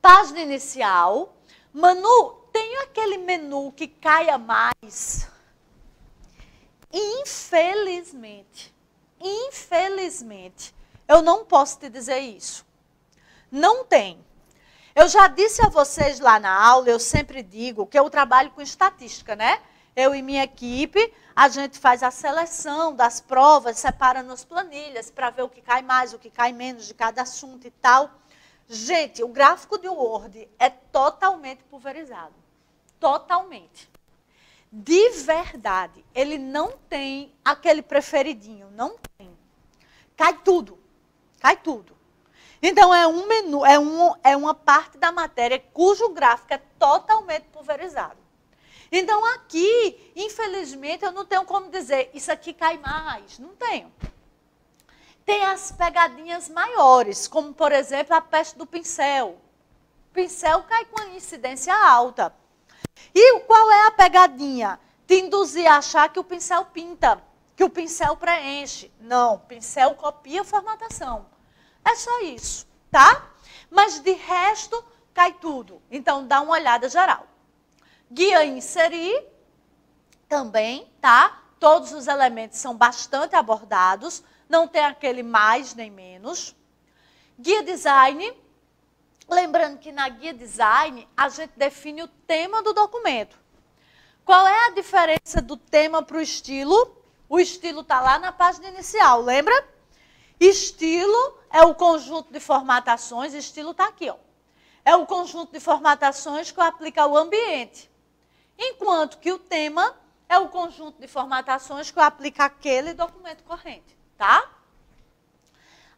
página inicial, menu, tem aquele menu que caia mais. Infelizmente, eu não posso te dizer isso. Não tem. Eu já disse a vocês lá na aula, eu sempre digo que eu trabalho com estatística, né? Eu e minha equipe, a gente faz a seleção das provas, separa nas planilhas para ver o que cai mais, o que cai menos de cada assunto e tal. Gente, o gráfico de Word é totalmente pulverizado. Totalmente. De verdade, ele não tem aquele preferidinho, não tem. Cai tudo. Cai tudo. Então, é um menu, é uma parte da matéria cujo gráfico é totalmente pulverizado. Então, aqui, infelizmente, eu não tenho como dizer, isso aqui cai mais. Não tenho. Tem as pegadinhas maiores, como, por exemplo, a peste do pincel. O pincel cai com a incidência alta. E qual é a pegadinha? Te induzir a achar que o pincel pinta, que o pincel preenche. Não, o pincel copia a formatação. É só isso, tá? Mas de resto, cai tudo. Então, dá uma olhada geral. Guia inserir, também, tá? Todos os elementos são bastante abordados, não tem aquele mais nem menos. Guia design, lembrando que na guia design, a gente define o tema do documento. Qual é a diferença do tema para o estilo? O estilo está lá na página inicial, lembra? Estilo é o conjunto de formatações, estilo está aqui, ó. É o conjunto de formatações que eu aplico ao ambiente. Enquanto que o tema é o conjunto de formatações que eu aplico àquele documento corrente, tá?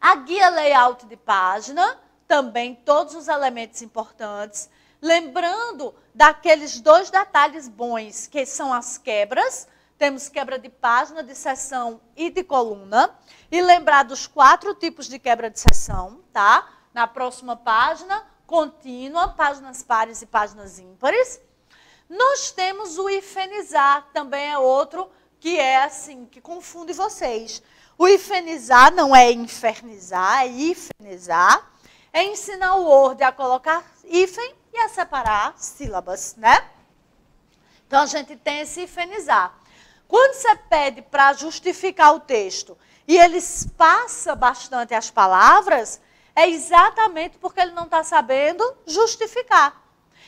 A guia layout de página, também todos os elementos importantes. Lembrando daqueles 2 detalhes bons, que são as quebras. Temos quebra de página, de seção e de coluna. E lembrar dos 4 tipos de quebra de seção, tá? Na próxima página, contínua, páginas pares e páginas ímpares. Nós temos o hifenizar, também é outro que é assim, que confunde vocês. O hifenizar não é infernizar, é hifenizar. É ensinar o Word a colocar hífen e a separar sílabas, né? Então, a gente tem esse hifenizar. Quando você pede para justificar o texto e ele passa bastante as palavras, é exatamente porque ele não está sabendo justificar.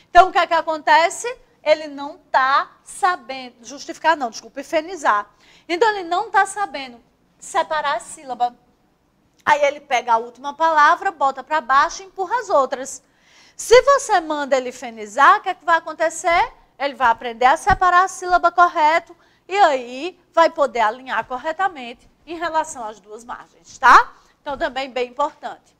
Então, o que é que acontece? Ele não está sabendo, justificar não, desculpa, hifenizar. Então, ele não está sabendo separar a sílaba. Aí ele pega a última palavra, bota para baixo e empurra as outras. Se você manda ele hifenizar, o que é que vai acontecer? Ele vai aprender a separar a sílaba correta e aí vai poder alinhar corretamente em relação às 2 margens, tá? Então, também bem importante.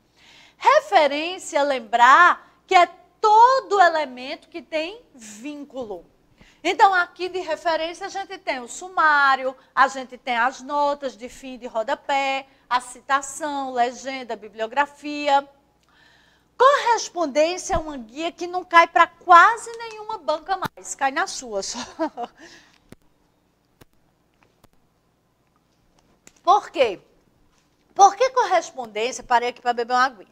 Referência, lembrar que é todo elemento que tem vínculo. Então, aqui de referência, a gente tem o sumário, a gente tem as notas de fim de rodapé, a citação, legenda, bibliografia. Correspondência é uma guia que não cai para quase nenhuma banca mais, cai na sua só. Por quê? Porque correspondência, parei aqui para beber uma aguinha.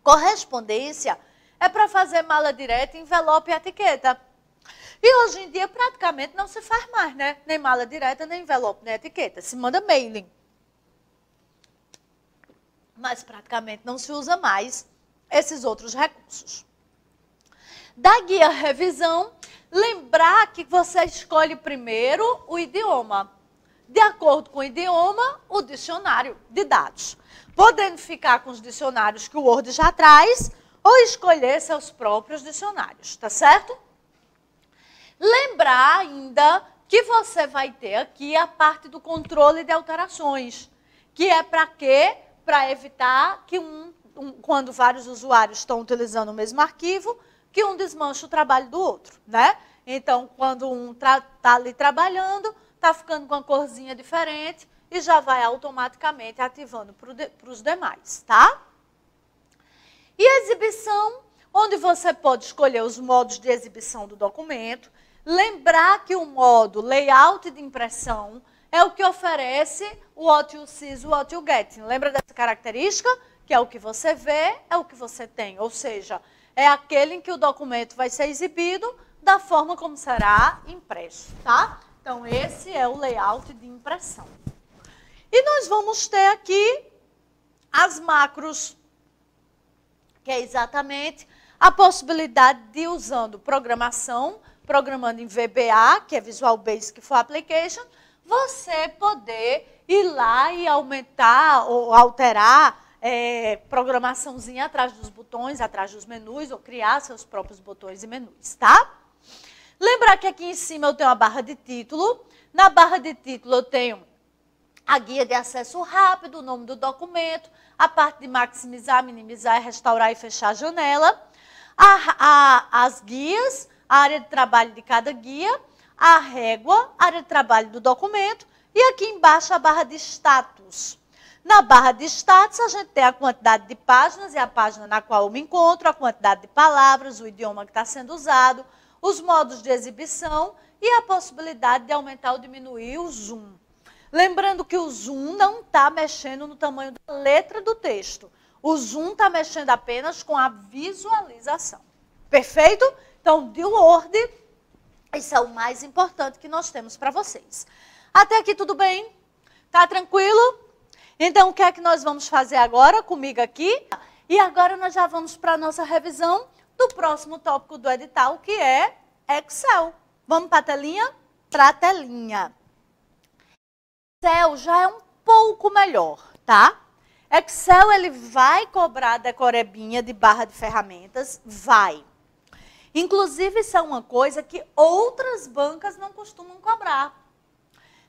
Correspondência é para fazer mala direta, envelope e etiqueta. E hoje em dia praticamente não se faz mais, né? Nem mala direta, nem envelope, nem etiqueta. Se manda mailing. Mas praticamente não se usa mais esses outros recursos. Da guia revisão, lembrar que você escolhe primeiro o idioma. De acordo com o idioma, o dicionário de dados. Podendo ficar com os dicionários que o Word já traz, ou escolher seus próprios dicionários, tá certo? Lembrar ainda que você vai ter aqui a parte do controle de alterações, que é para quê? Para evitar que quando vários usuários estão utilizando o mesmo arquivo, que um desmanche o trabalho do outro, né? Então, quando um está ali trabalhando, está ficando com uma corzinha diferente e já vai automaticamente ativando para os demais, tá? E exibição, onde você pode escolher os modos de exibição do documento. Lembrar que o modo layout de impressão é o que oferece o what you see, o what you get. Lembra dessa característica? Que é o que você vê, é o que você tem. Ou seja, é aquele em que o documento vai ser exibido da forma como será impresso, tá? Então, esse é o layout de impressão. E nós vamos ter aqui as macros, que é exatamente a possibilidade de, usando programação, programando em VBA, que é Visual Basic for Application, você poder ir lá e aumentar ou alterar programaçãozinha atrás dos botões, atrás dos menus, ou criar seus próprios botões e menus, tá? Lembrar que aqui em cima eu tenho a barra de título. Na barra de título eu tenho a guia de acesso rápido, o nome do documento, a parte de maximizar, minimizar, restaurar e fechar a janela, as guias, a área de trabalho de cada guia, a régua, a área de trabalho do documento e aqui embaixo a barra de status. Na barra de status a gente tem a quantidade de páginas e a página na qual eu me encontro, a quantidade de palavras, o idioma que está sendo usado, os modos de exibição e a possibilidade de aumentar ou diminuir o zoom. Lembrando que o zoom não está mexendo no tamanho da letra do texto. O zoom está mexendo apenas com a visualização. Perfeito? Então, de Word, isso é o mais importante que nós temos para vocês. Até aqui tudo bem? Tá tranquilo? Então, o que é que nós vamos fazer agora comigo aqui? E agora nós já vamos para a nossa revisão do próximo tópico do edital, que é Excel. Vamos para a telinha? Para a telinha. Excel já é um pouco melhor, tá? Excel, ele vai cobrar decorebinha de barra de ferramentas? Vai. Inclusive, isso é uma coisa que outras bancas não costumam cobrar.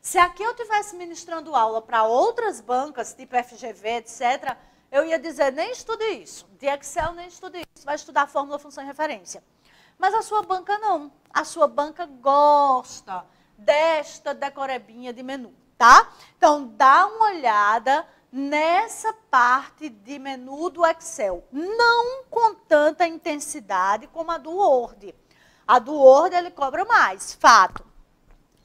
Se aqui eu estivesse ministrando aula para outras bancas, tipo FGV, etc., eu ia dizer, nem estude isso. De Excel, nem estude isso. Vai estudar fórmula, função e referência. Mas a sua banca não. A sua banca gosta desta decorebinha de menu, tá? Então, dá uma olhada nessa parte de menu do Excel. Não com tanta intensidade como a do Word. A do Word, ele cobra mais, fato.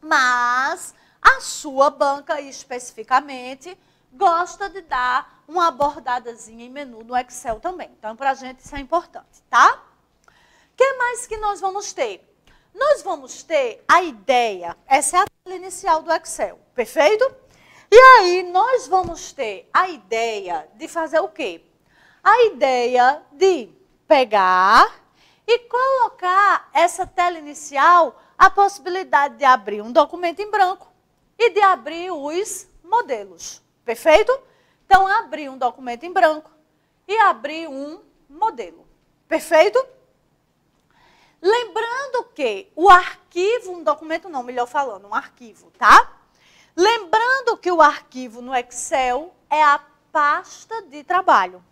Mas a sua banca, especificamente, gosta de dar uma abordadazinha em menu no Excel também. Então, para a gente isso é importante, tá? O que mais que nós vamos ter? Nós vamos ter a ideia, essa é a tela inicial do Excel, perfeito? E aí, nós vamos ter a ideia de fazer o quê? A ideia de pegar e colocar essa tela inicial, a possibilidade de abrir um documento em branco e de abrir os modelos. Perfeito? Então, abrir um documento em branco e abrir um modelo. Perfeito? Lembrando que o arquivo, um documento não, melhor falando, um arquivo, tá? Lembrando que o arquivo no Excel é a pasta de trabalho.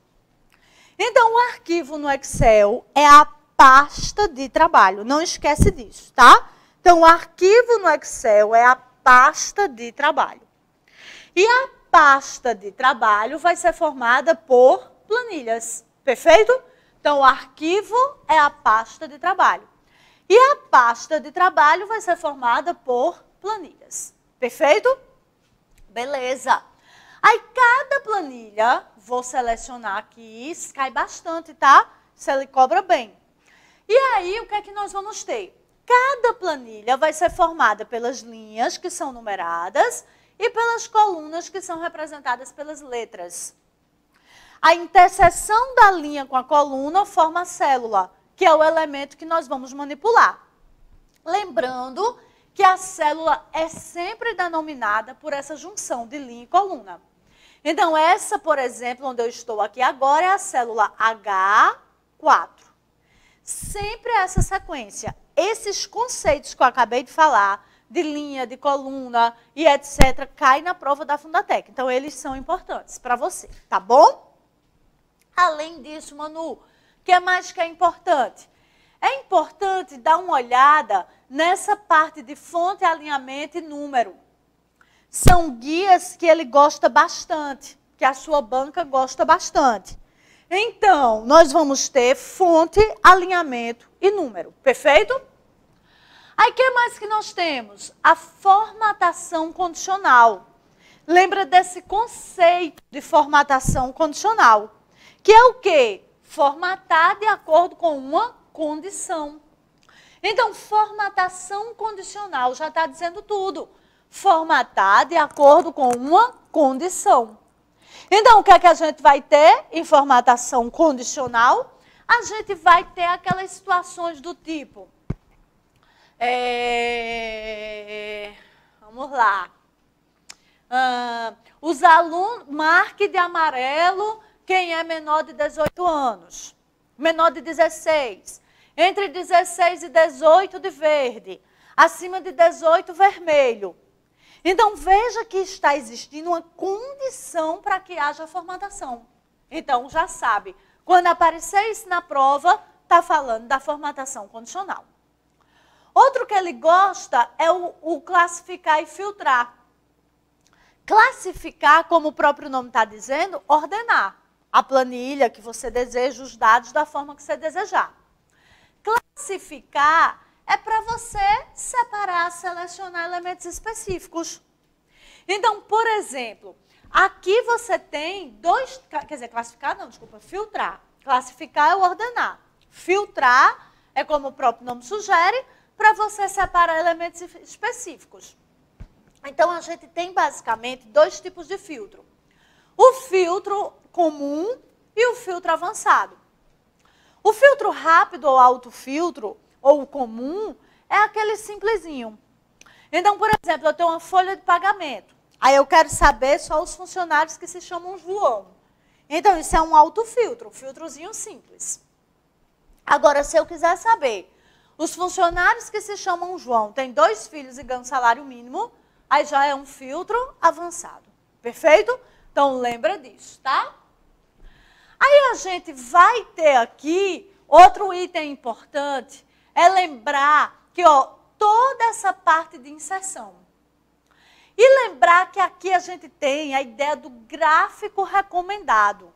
Então, o arquivo no Excel é a pasta de trabalho. Não esquece disso, tá? Então, o arquivo no Excel é a pasta de trabalho. E a pasta de trabalho vai ser formada por planilhas, perfeito? Então, o arquivo é a pasta de trabalho. E a pasta de trabalho vai ser formada por planilhas, perfeito? Beleza. Aí, cada planilha, vou selecionar aqui, cai bastante, tá? Se ele cobra bem. E aí, o que é que nós vamos ter? Cada planilha vai ser formada pelas linhas, que são numeradas, e pelas colunas, que são representadas pelas letras. A interseção da linha com a coluna forma a célula, que é o elemento que nós vamos manipular. Lembrando que a célula é sempre denominada por essa junção de linha e coluna. Então, essa, por exemplo, onde eu estou aqui agora, é a célula H4. Sempre essa sequência. Esses conceitos que eu acabei de falar, de linha, de coluna e etc., cai na prova da Fundatec. Então, eles são importantes para você, tá bom? Além disso, Manu, o que mais que é importante? É importante dar uma olhada nessa parte de fonte, alinhamento e número. São guias que ele gosta bastante, que a sua banca gosta bastante. Então, nós vamos ter fonte, alinhamento e número, perfeito? Aí, o que mais que nós temos? A formatação condicional. Lembra desse conceito de formatação condicional, que é o quê? Formatar de acordo com uma condição. Então, formatação condicional já está dizendo tudo. Formatar de acordo com uma condição. Então, o que é que a gente vai ter em formatação condicional? A gente vai ter aquelas situações do tipo... vamos lá. Os alunos, marque de amarelo quem é menor de 18 anos. Menor de 16. Entre 16 e 18 de verde. Acima de 18, vermelho. Então, veja que está existindo uma condição para que haja formatação. Então, já sabe, quando aparecer isso na prova, está falando da formatação condicional. Outro que ele gosta é o classificar e filtrar. Classificar, como o próprio nome está dizendo, ordenar a planilha que você deseja, os dados da forma que você desejar. Classificar é para você separar, selecionar elementos específicos. Então, por exemplo, aqui você tem dois, quer dizer, classificar não, desculpa, filtrar. Classificar é ordenar. Filtrar é como o próprio nome sugere, para você separar elementos específicos. Então, a gente tem basicamente dois tipos de filtro. O filtro comum e o filtro avançado. O filtro rápido ou autofiltro, ou o comum, é aquele simplesinho. Então, por exemplo, eu tenho uma folha de pagamento. Aí eu quero saber só os funcionários que se chamam João. Então, isso é um autofiltro, um filtrozinho simples. Agora, se eu quiser saber, os funcionários que se chamam João têm 2 filhos e ganham salário mínimo, aí já é um filtro avançado. Perfeito? Então, lembra disso, tá? Aí a gente vai ter aqui, outro item importante, é lembrar que toda essa parte de inserção. E lembrar que aqui a gente tem a ideia do gráfico recomendado.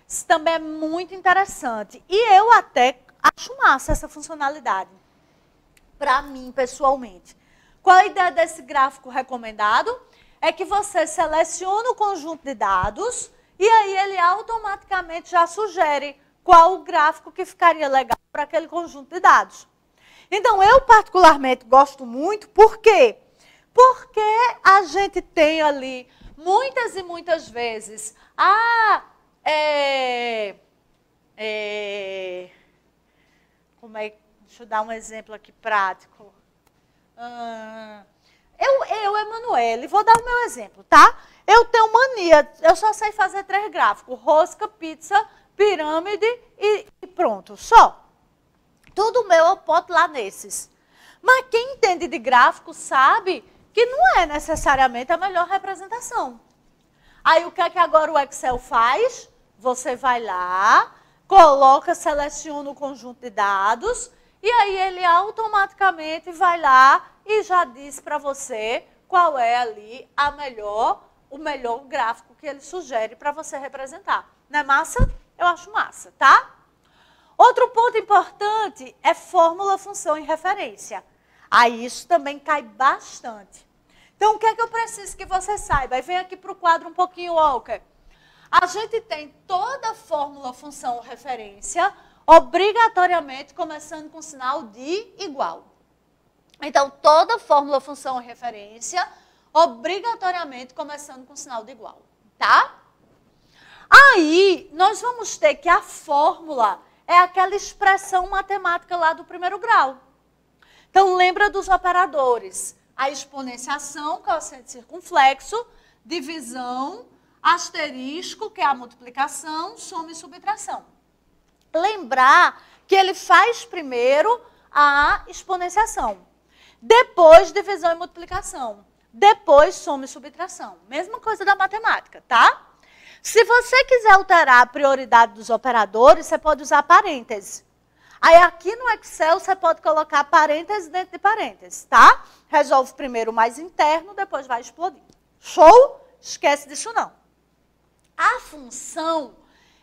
Isso também é muito interessante. E eu até acho massa essa funcionalidade, para mim, pessoalmente. Qual a ideia desse gráfico recomendado? É que você seleciona o conjunto de dados e aí ele automaticamente já sugere qual o gráfico que ficaria legal para aquele conjunto de dados. Então, eu particularmente gosto muito, por quê? Porque a gente tem ali, muitas e muitas vezes, deixa eu dar um exemplo aqui prático. Emanuele, vou dar o meu exemplo, tá? Eu tenho mania, eu só sei fazer 3 gráficos, rosca, pizza, pirâmide e pronto, só. Tudo meu eu boto lá nesses. Mas quem entende de gráfico sabe que não é necessariamente a melhor representação. Aí o que é que agora o Excel faz? Você vai lá, coloca, seleciona o conjunto de dados e aí ele automaticamente vai lá e já diz para você qual é ali o melhor gráfico que ele sugere para você representar. Não é massa? Eu acho massa, tá? Outro ponto importante é fórmula, função e referência. Aí isso também cai bastante. Então, o que é que eu preciso que você saiba? Aí vem aqui para o quadro um pouquinho, Walker. A gente tem toda a fórmula, função ou referência, obrigatoriamente começando com sinal de igual. Então, toda fórmula, função ou referência, obrigatoriamente começando com sinal de igual, tá? Aí, nós vamos ter que a fórmula é aquela expressão matemática lá do 1º grau. Então, lembra dos operadores. A exponenciação, que é o acento circunflexo, divisão, asterisco, que é a multiplicação, soma e subtração. Lembrar que ele faz primeiro a exponenciação, depois divisão e multiplicação, depois soma e subtração. Mesma coisa da matemática, tá? Se você quiser alterar a prioridade dos operadores, você pode usar parênteses. Aí aqui no Excel você pode colocar parênteses dentro de parênteses, tá? Resolve primeiro o mais interno, depois vai explodir. Show? Esquece disso não. A função,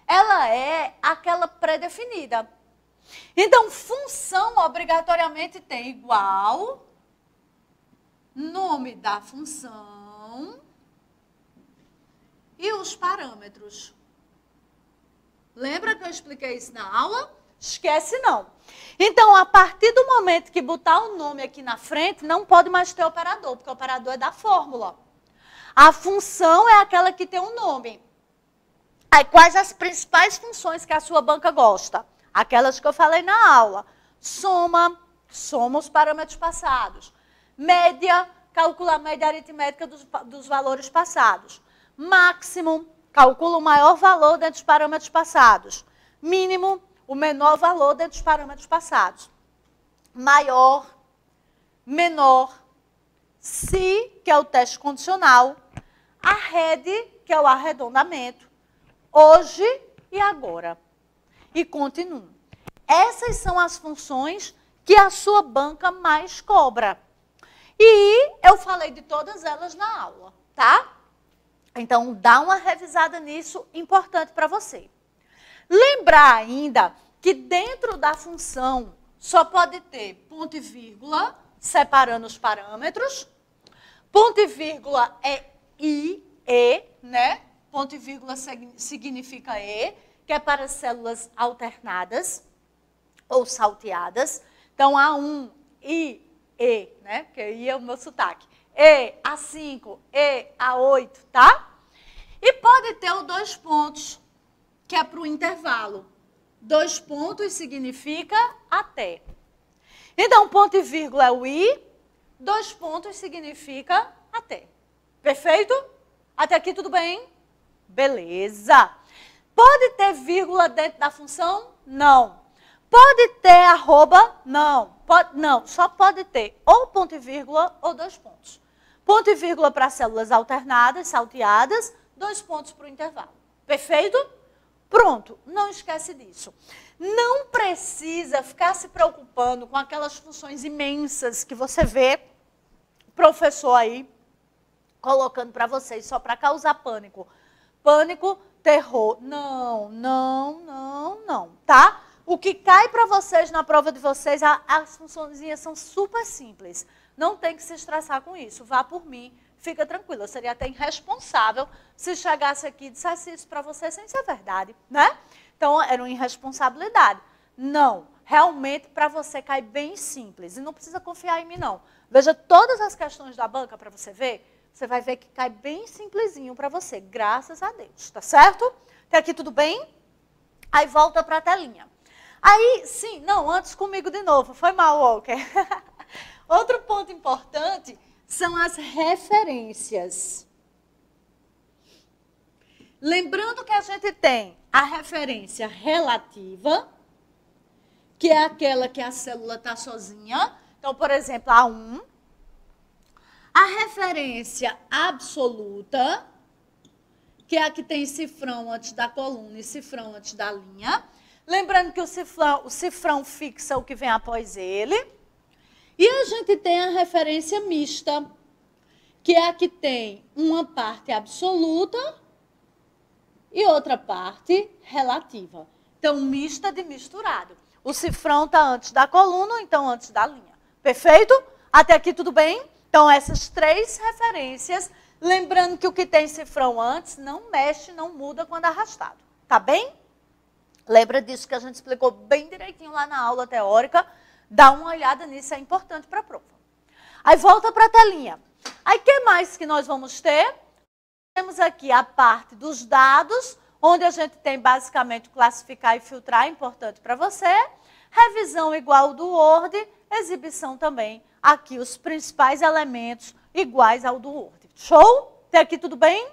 ela é aquela pré-definida. Então, função obrigatoriamente tem igual, nome da função e os parâmetros. Lembra que eu expliquei isso na aula? Esquece não. Então, a partir do momento que botar o nome aqui na frente, não pode mais ter operador, porque o operador é da fórmula. A função é aquela que tem um nome. Aí, quais as principais funções que a sua banca gosta? Aquelas que eu falei na aula. Soma os parâmetros passados. Média, calcula a média aritmética dos valores passados. Máximo, calcula o maior valor dentro dos parâmetros passados. Mínimo, o menor valor dentro dos parâmetros passados. Maior, menor, se, que é o teste condicional. Arrede, que é o arredondamento. Hoje e agora. E continuo. Essas são as funções que a sua banca mais cobra. E eu falei de todas elas na aula, tá? Então, dá uma revisada nisso, importante para você. Lembrar ainda que dentro da função só pode ter ponto e vírgula, separando os parâmetros. Ponto e vírgula é I, E, né? Ponto e vírgula significa E, que é para células alternadas ou salteadas. Então, A1, I, E, né? Porque I é o meu sotaque. E, A5, E, A8, tá? E pode ter o 2 pontos, que é para o intervalo. 2 pontos significa até. Então, ponto e vírgula é o I, 2 pontos significa até. Perfeito? Até aqui tudo bem? Beleza. Pode ter vírgula dentro da função? Não. Pode ter arroba? Não. Não, só pode ter ou ponto e vírgula ou 2 pontos. Ponto e vírgula para células alternadas, salteadas, 2 pontos para o intervalo. Perfeito? Pronto, não esquece disso. Não precisa ficar se preocupando com aquelas funções imensas que você vê o professor aí colocando para vocês só para causar pânico. Pânico, terror. Não, não, não, não, tá? O que cai para vocês na prova de vocês, as funçõezinhas são super simples. Não tem que se estressar com isso. Vá por mim, fica tranquila. Eu seria até irresponsável se chegasse aqui e dissesse isso para você sem ser verdade, né? Então, era uma irresponsabilidade. Não, realmente para você cai bem simples. E não precisa confiar em mim, não. Veja todas as questões da banca para você ver. Você vai ver que cai bem simplesinho para você, graças a Deus, tá certo? Até aqui tudo bem? Aí volta para a telinha. Aí, sim, não, antes comigo de novo, foi mal, Walker. Outro ponto importante são as referências. Lembrando que a gente tem a referência relativa, que é aquela que a célula está sozinha. Então, por exemplo, A1. A referência absoluta, que é a que tem cifrão antes da coluna e cifrão antes da linha. Lembrando que o cifrão fixa o que vem após ele. E a gente tem a referência mista, que é a que tem uma parte absoluta e outra parte relativa. Então, mista de misturado. O cifrão está antes da coluna, ou então antes da linha. Perfeito? Até aqui tudo bem? Então, essas 3 referências, lembrando que o que tem cifrão antes não mexe, não muda quando arrastado. Tá bem? Lembra disso que a gente explicou bem direitinho lá na aula teórica. Dá uma olhada nisso, é importante para a prova. Aí volta para a telinha. Aí o que mais que nós vamos ter? Temos aqui a parte dos dados, onde a gente tem basicamente classificar e filtrar, importante para você. Revisão igual do Word, exibição também. Aqui os principais elementos iguais ao do Word. Show? Até aqui tudo bem?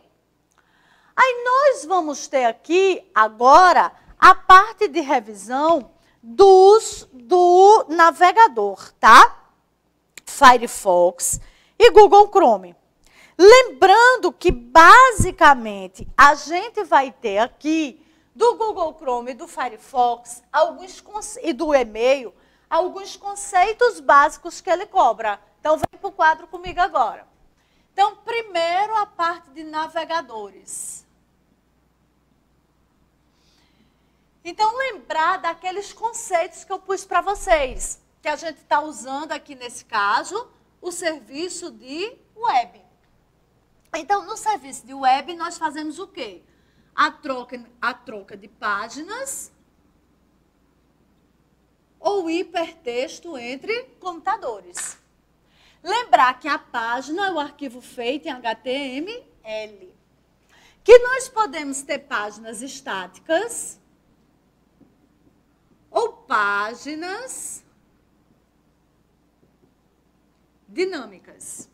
Aí nós vamos ter aqui agora a parte de revisão do navegador, tá? Firefox e Google Chrome. Lembrando que, basicamente, a gente vai ter aqui, do Google Chrome e do Firefox, e do e-mail, alguns conceitos básicos que ele cobra. Então, vem para o quadro comigo agora. Então, primeiro, a parte de navegadores. Então, lembrar daqueles conceitos que eu pus para vocês, que a gente está usando aqui, nesse caso, o serviço de web. Então, no serviço de web, nós fazemos o quê? A troca de páginas ou hipertexto entre computadores. Lembrar que a página é o arquivo feito em HTML. Que nós podemos ter páginas estáticas ou páginas dinâmicas.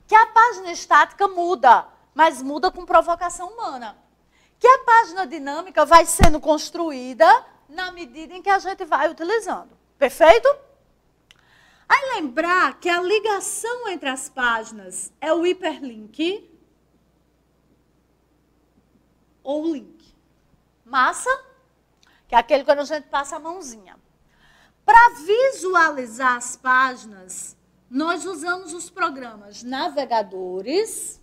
Que a página estática muda, mas muda com provocação humana. Que a página dinâmica vai sendo construída na medida em que a gente vai utilizando. Perfeito? Aí lembrar que a ligação entre as páginas é o hiperlink ou link. Massa? Que é aquele quando a gente passa a mãozinha. Para visualizar as páginas, nós usamos os programas navegadores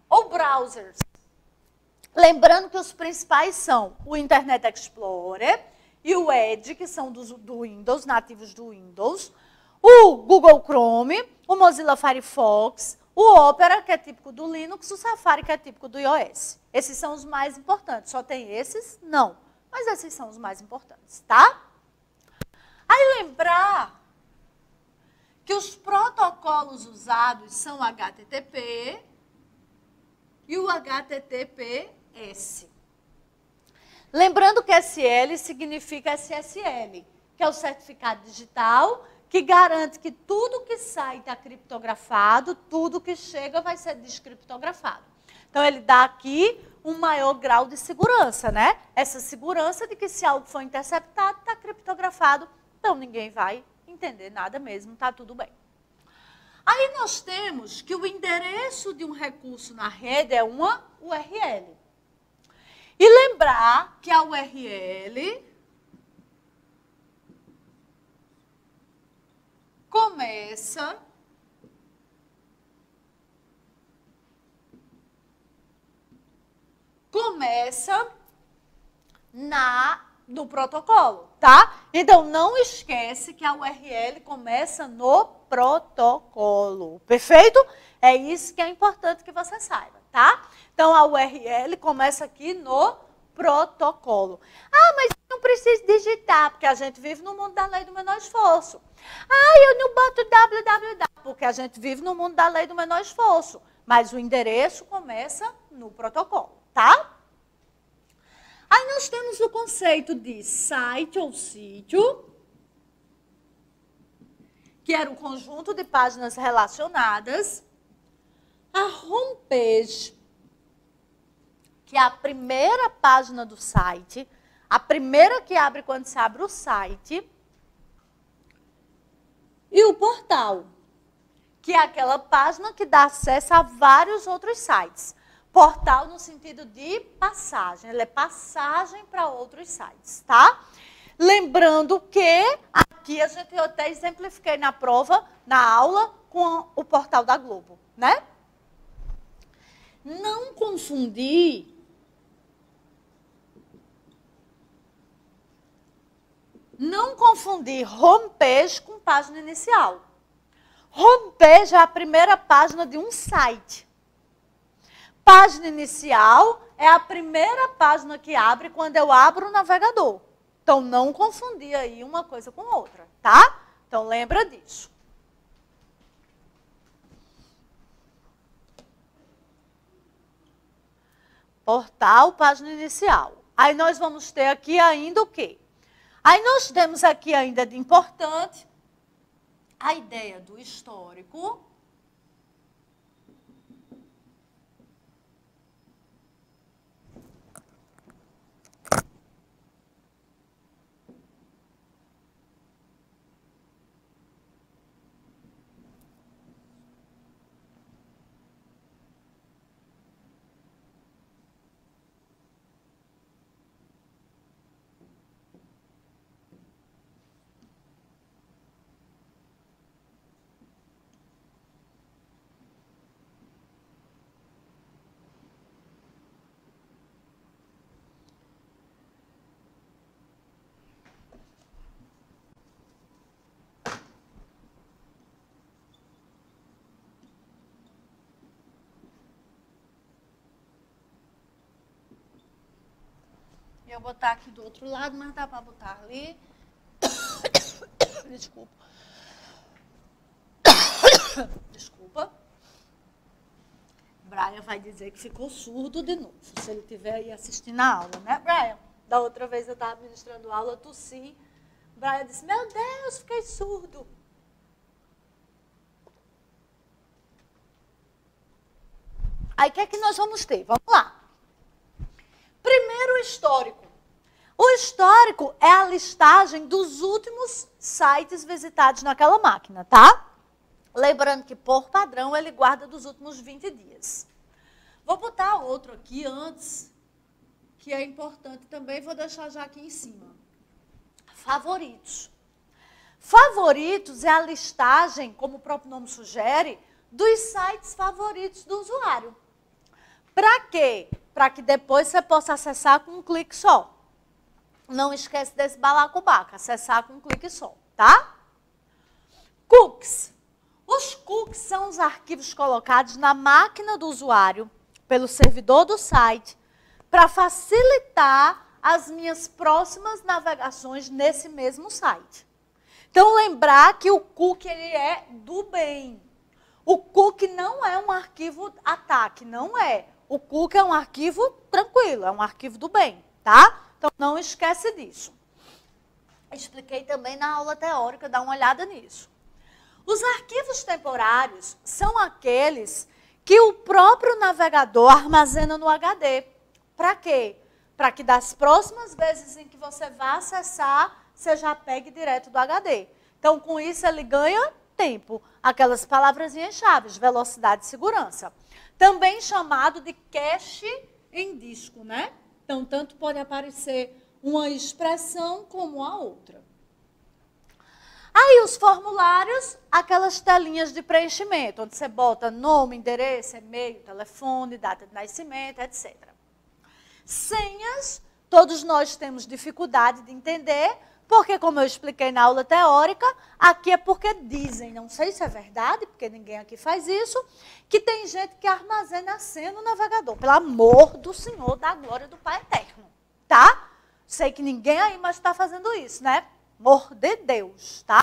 ou browsers. Lembrando que os principais são o Internet Explorer e o Edge, que são do Windows, nativos do Windows. o Google Chrome, o Mozilla Firefox, o Opera, que é típico do Linux, o Safari, que é típico do iOS. Esses são os mais importantes. Só tem esses? Não. Mas esses são os mais importantes, tá? Aí lembrar que os protocolos usados são o HTTP e o HTTPS. Lembrando que SL significa SSL, que é o certificado digital, que garante que tudo que sai está criptografado, tudo que chega vai ser descriptografado. Então, ele dá aqui um maior grau de segurança, né? Essa segurança de que se algo for interceptado, está criptografado, então ninguém vai entender nada mesmo, está tudo bem. Aí nós temos que o endereço de um recurso na rede é uma URL. E lembrar que a URL começa no protocolo, tá? Então, não esquece que a URL começa no protocolo, perfeito? É isso que é importante que você saiba, tá? Então, a URL começa aqui no protocolo. Ah, mas eu não preciso digitar, porque a gente vive no mundo da lei do menor esforço. Ah, eu não boto www, porque a gente vive no mundo da lei do menor esforço. Mas o endereço começa no protocolo, tá? Aí nós temos o conceito de site ou sítio, que era um conjunto de páginas relacionadas. A homepage, que é a primeira página do site, a primeira que abre quando se abre o site. E o portal, que é aquela página que dá acesso a vários outros sites. Portal no sentido de passagem, ele é passagem para outros sites, tá? Lembrando que aqui a gente eu até exemplifiquei na prova, na aula, com o portal da Globo, né? Não confundir homepage com página inicial. Homepage é a primeira página de um site. Página inicial é a primeira página que abre quando eu abro o navegador. Então, não confundir aí uma coisa com outra, tá? Então, lembra disso. Portal, página inicial. Aí nós vamos ter aqui ainda o quê? Aí nós temos aqui ainda de importante a ideia do histórico. Eu vou botar aqui do outro lado, mas dá para botar ali. Desculpa. Desculpa. Brian vai dizer que ficou surdo de novo, se ele estiver aí assistindo a aula, né, Brian? Da outra vez eu estava ministrando aula, eu tossi. Brian disse, meu Deus, fiquei surdo. Aí, o que é que nós vamos ter? Vamos lá. Primeiro, o histórico. O histórico é a listagem dos últimos sites visitados naquela máquina, tá? Lembrando que, por padrão, ele guarda dos últimos 20 dias. Vou botar outro aqui antes, que é importante também, vou deixar já aqui em cima. Favoritos. Favoritos é a listagem, como o próprio nome sugere, dos sites favoritos do usuário. Para quê? Para que depois você possa acessar com um clique só. Não esquece desse balacobaco, acessar com um clique só, tá? Cookies. Os cookies são os arquivos colocados na máquina do usuário, pelo servidor do site, para facilitar as minhas próximas navegações nesse mesmo site. Então, lembrar que o cookie ele é do bem. O cookie não é um arquivo ataque, não é. O cookie é um arquivo tranquilo, é um arquivo do bem, tá? Então, não esquece disso. Expliquei também na aula teórica, dá uma olhada nisso. Os arquivos temporários são aqueles que o próprio navegador armazena no HD. Para quê? Para que das próximas vezes em que você vá acessar, você já pegue direto do HD. Então, com isso, ele ganha tempo. Aquelas palavrazinhas-chave, velocidade e segurança. Também chamado de cache em disco, né? Então, tanto pode aparecer uma expressão como a outra. Aí, os formulários, aquelas telinhas de preenchimento, onde você bota nome, endereço, e-mail, telefone, data de nascimento, etc. Senhas, todos nós temos dificuldade de entender, porque, como eu expliquei na aula teórica, aqui é porque dizem, não sei se é verdade, porque ninguém aqui faz isso, que tem gente que armazena a senha no navegador. Pelo amor do Senhor, da glória do Pai Eterno, tá? Sei que ninguém aí mais está fazendo isso, né? Amor de Deus, tá?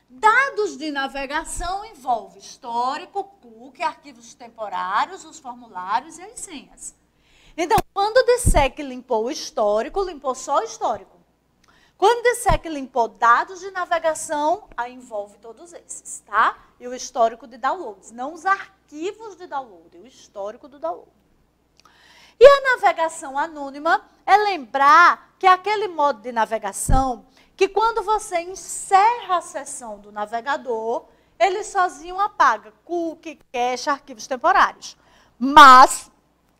Dados de navegação envolve histórico, cookie, arquivos temporários, os formulários e as senhas. Então, quando disser que limpou o histórico, limpou só o histórico. Quando disser que limpou dados de navegação, aí envolve todos esses, tá? E o histórico de downloads, não os arquivos de download, o histórico do download. E a navegação anônima é lembrar que é aquele modo de navegação que quando você encerra a sessão do navegador, ele sozinho apaga cookie, cache, arquivos temporários. Mas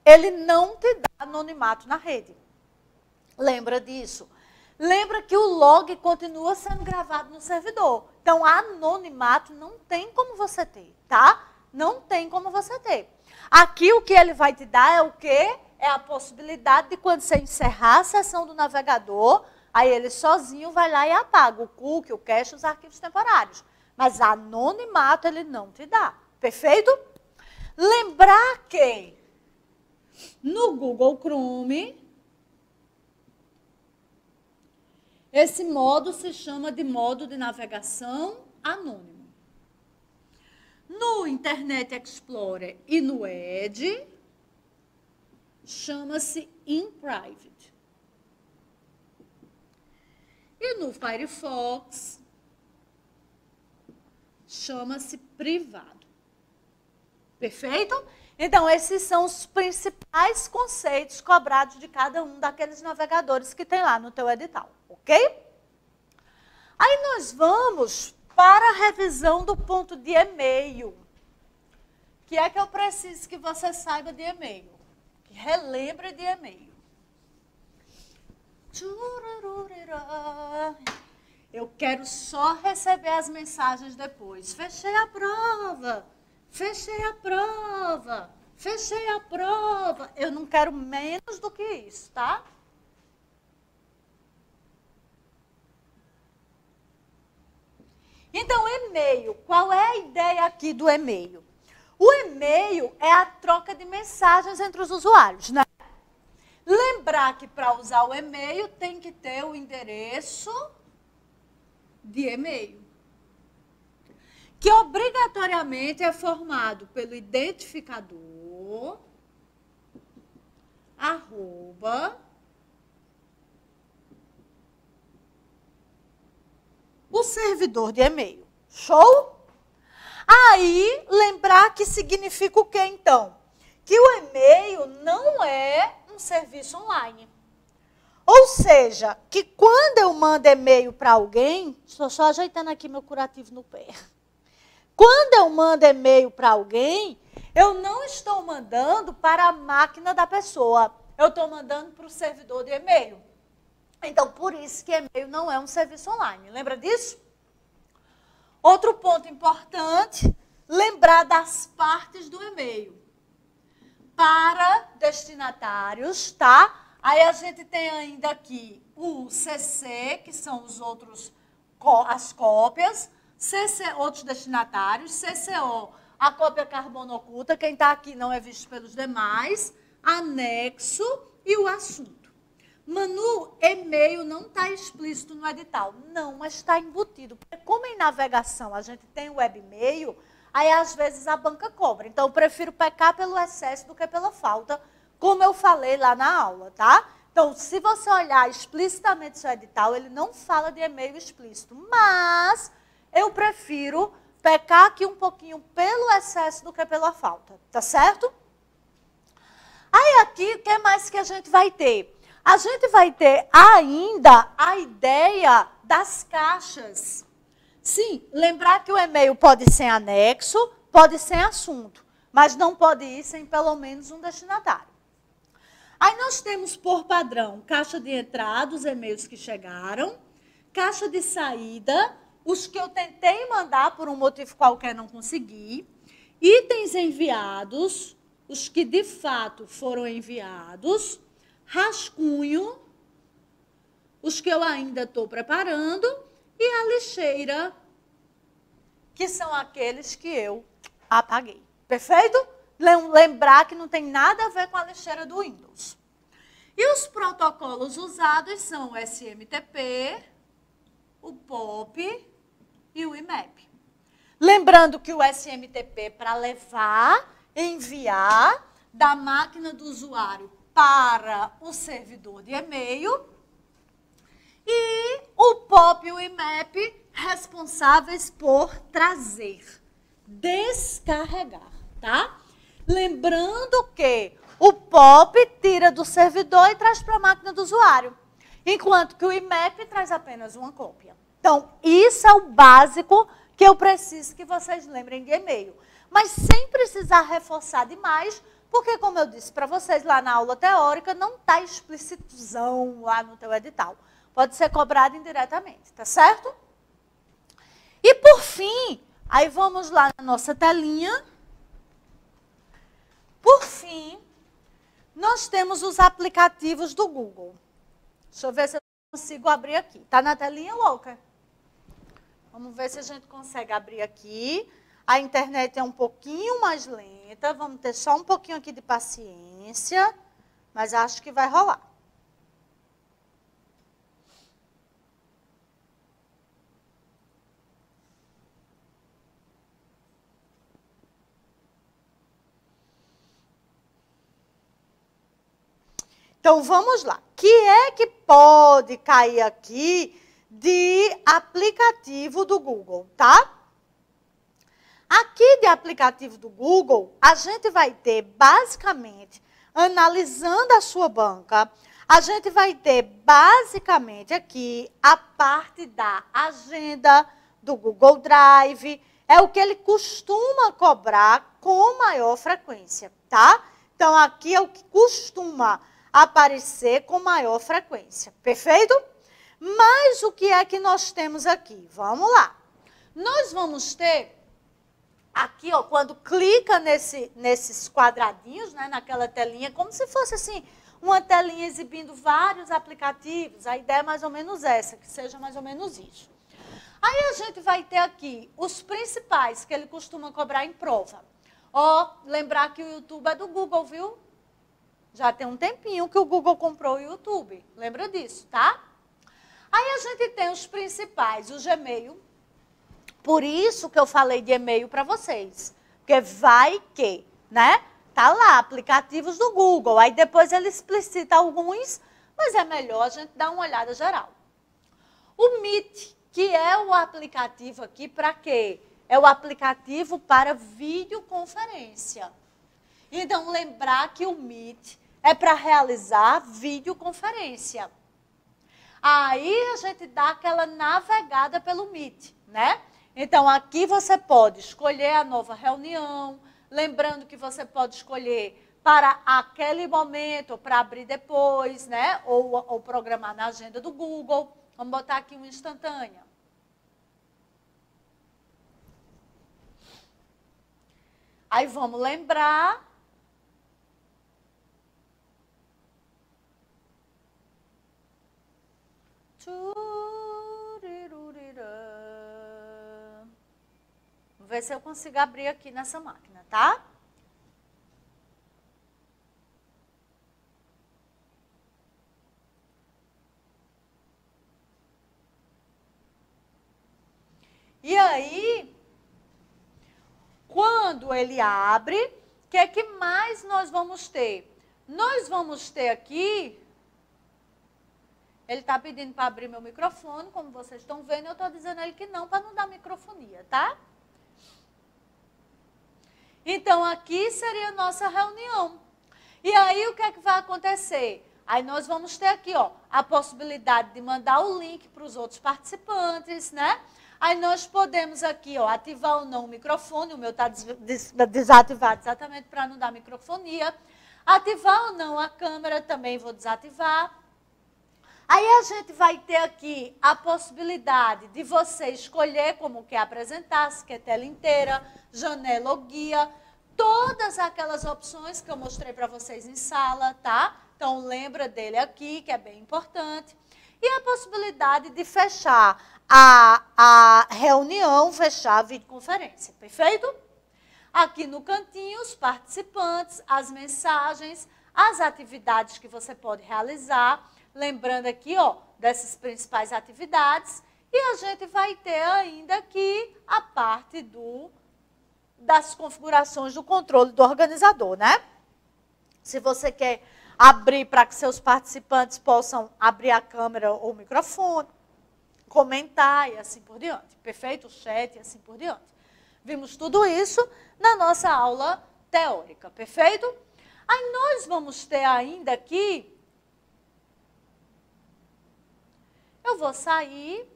ele não te dá anonimato na rede. Lembra disso? Lembra que o log continua sendo gravado no servidor. Então, anonimato não tem como você ter, tá? Não tem como você ter. Aqui o que ele vai te dar é o quê? É a possibilidade de quando você encerrar a sessão do navegador, aí ele sozinho vai lá e apaga o cookie, o cache, os arquivos temporários. Mas anonimato ele não te dá. Perfeito? Lembrar que no Google Chrome, esse modo se chama de modo de navegação anônimo. No Internet Explorer e no Edge, chama-se in private. E no Firefox, chama-se privado. Perfeito? Então, esses são os principais conceitos cobrados de cada um daqueles navegadores que tem lá no teu edital, ok? Aí nós vamos para a revisão do ponto de e-mail. Que é que eu preciso que você saiba de e-mail? Que relembre de e-mail. Eu quero só receber as mensagens depois. Fechei a prova. Fechei a prova. Fechei a prova. Eu não quero menos do que isso, tá? Então, e-mail. Qual é a ideia aqui do e-mail? O e-mail é a troca de mensagens entre os usuários, né? Lembrar que para usar o e-mail tem que ter o endereço de e-mail, que obrigatoriamente é formado pelo identificador, arroba, o servidor de e-mail. Show? Aí, lembrar que significa o quê, então? Que o e-mail não é um serviço online. Ou seja, que quando eu mando e-mail para alguém, estou só ajeitando aqui meu curativo no pé. Quando eu mando e-mail para alguém, eu não estou mandando para a máquina da pessoa. Eu estou mandando para o servidor de e-mail. Então, por isso que e-mail não é um serviço online. Lembra disso? Outro ponto importante, lembrar das partes do e-mail. Para destinatários, tá? Aí a gente tem ainda aqui o CC, que são os outros as cópias, outros destinatários, CCO, a cópia carbono oculta, quem está aqui não é visto pelos demais, anexo e o assunto. Manu, e-mail não está explícito no edital. Não, mas está embutido. Porque como em navegação a gente tem o webmail, aí às vezes a banca cobra. Então eu prefiro pecar pelo excesso do que pela falta, como eu falei lá na aula, tá? Então, se você olhar explicitamente seu edital, ele não fala de e-mail explícito, mas eu prefiro pecar aqui um pouquinho pelo excesso do que pela falta, tá certo? Aí aqui, o que mais que a gente vai ter? A gente vai ter ainda a ideia das caixas. Sim, lembrar que o e-mail pode ser anexo, pode ser assunto, mas não pode ir sem pelo menos um destinatário. Aí nós temos por padrão caixa de entrada, os e-mails que chegaram, caixa de saída, os que eu tentei mandar por um motivo qualquer não consegui, itens enviados, os que de fato foram enviados, rascunho, os que eu ainda estou preparando, e a lixeira, que são aqueles que eu apaguei. Perfeito? Lembrar que não tem nada a ver com a lixeira do Windows. E os protocolos usados são o SMTP, o POP e o IMAP. Lembrando que o SMTP é para levar, enviar da máquina do usuário para o servidor de e-mail. E o POP e o IMAP responsáveis por trazer, descarregar, tá? Lembrando que o POP tira do servidor e traz para a máquina do usuário, enquanto que o IMAP traz apenas uma cópia. Então, isso é o básico que eu preciso que vocês lembrem de e-mail. Mas sem precisar reforçar demais, porque, como eu disse para vocês lá na aula teórica, não está explicitozão lá no teu edital. Pode ser cobrado indiretamente, tá certo? E, por fim, aí vamos lá na nossa telinha. Por fim, nós temos os aplicativos do Google. Deixa eu ver se eu consigo abrir aqui. Está na telinha, Walker? Vamos ver se a gente consegue abrir aqui. A internet é um pouquinho mais lenta. Vamos ter só um pouquinho aqui de paciência. Mas acho que vai rolar. Então, vamos lá. O que é que pode cair aqui de aplicativo do Google, tá? Aqui de aplicativo do Google, a gente vai ter, basicamente, analisando a sua banca, a gente vai ter, basicamente, aqui, a parte da agenda do Google Drive. É o que ele costuma cobrar com maior frequência, tá? Então, aqui é o que costuma aparecer com maior frequência. Perfeito? Mas o que é que nós temos aqui? Vamos lá. Nós vamos ter aqui, ó, quando clica nesses quadradinhos, né, naquela telinha, como se fosse assim, uma telinha exibindo vários aplicativos. A ideia é mais ou menos essa, que seja mais ou menos isso. Aí a gente vai ter aqui os principais que ele costuma cobrar em prova. Ó, lembrar que o YouTube é do Google, viu? Já tem um tempinho que o Google comprou o YouTube. Lembra disso, tá? Aí a gente tem os principais, o Gmail. Por isso que eu falei de e-mail para vocês. Porque vai que, né? Tá lá, aplicativos do Google. Aí depois ele explicita alguns, mas é melhor a gente dar uma olhada geral. O Meet, que é o aplicativo aqui para quê? É o aplicativo para videoconferência. Então, lembrar que o Meet é para realizar videoconferência. Aí a gente dá aquela navegada pelo Meet, né? Então, aqui você pode escolher a nova reunião, lembrando que você pode escolher para aquele momento, para abrir depois, né? Ou programar na agenda do Google. Vamos botar aqui uma instantânea. Aí vamos lembrar. ver se eu consigo abrir aqui nessa máquina, tá? E aí, quando ele abre, o que é que mais nós vamos ter? Nós vamos ter aqui, ele está pedindo para abrir meu microfone, como vocês estão vendo, eu estou dizendo a ele que não, para não dar microfonia, tá? Então, aqui seria a nossa reunião. E aí, o que é que vai acontecer? Aí nós vamos ter aqui, ó, a possibilidade de mandar o link para os outros participantes, né? Aí nós podemos aqui, ó, ativar ou não o microfone, o meu está desativado exatamente para não dar microfonia. Ativar ou não a câmera, também vou desativar. Aí a gente vai ter aqui a possibilidade de você escolher como quer apresentar, se quer tela inteira, janela ou guia, todas aquelas opções que eu mostrei para vocês em sala, tá? Então lembra dele aqui, que é bem importante. E a possibilidade de fechar a reunião, fechar a videoconferência, perfeito? Aqui no cantinho, os participantes, as mensagens, as atividades que você pode realizar. Lembrando aqui, ó, dessas principais atividades. E a gente vai ter ainda aqui a parte das configurações do controle do organizador, né? Se você quer abrir para que seus participantes possam abrir a câmera ou o microfone, comentar e assim por diante. Perfeito? O chat e assim por diante. Vimos tudo isso na nossa aula teórica, perfeito? Aí nós vamos ter ainda aqui, eu vou sair,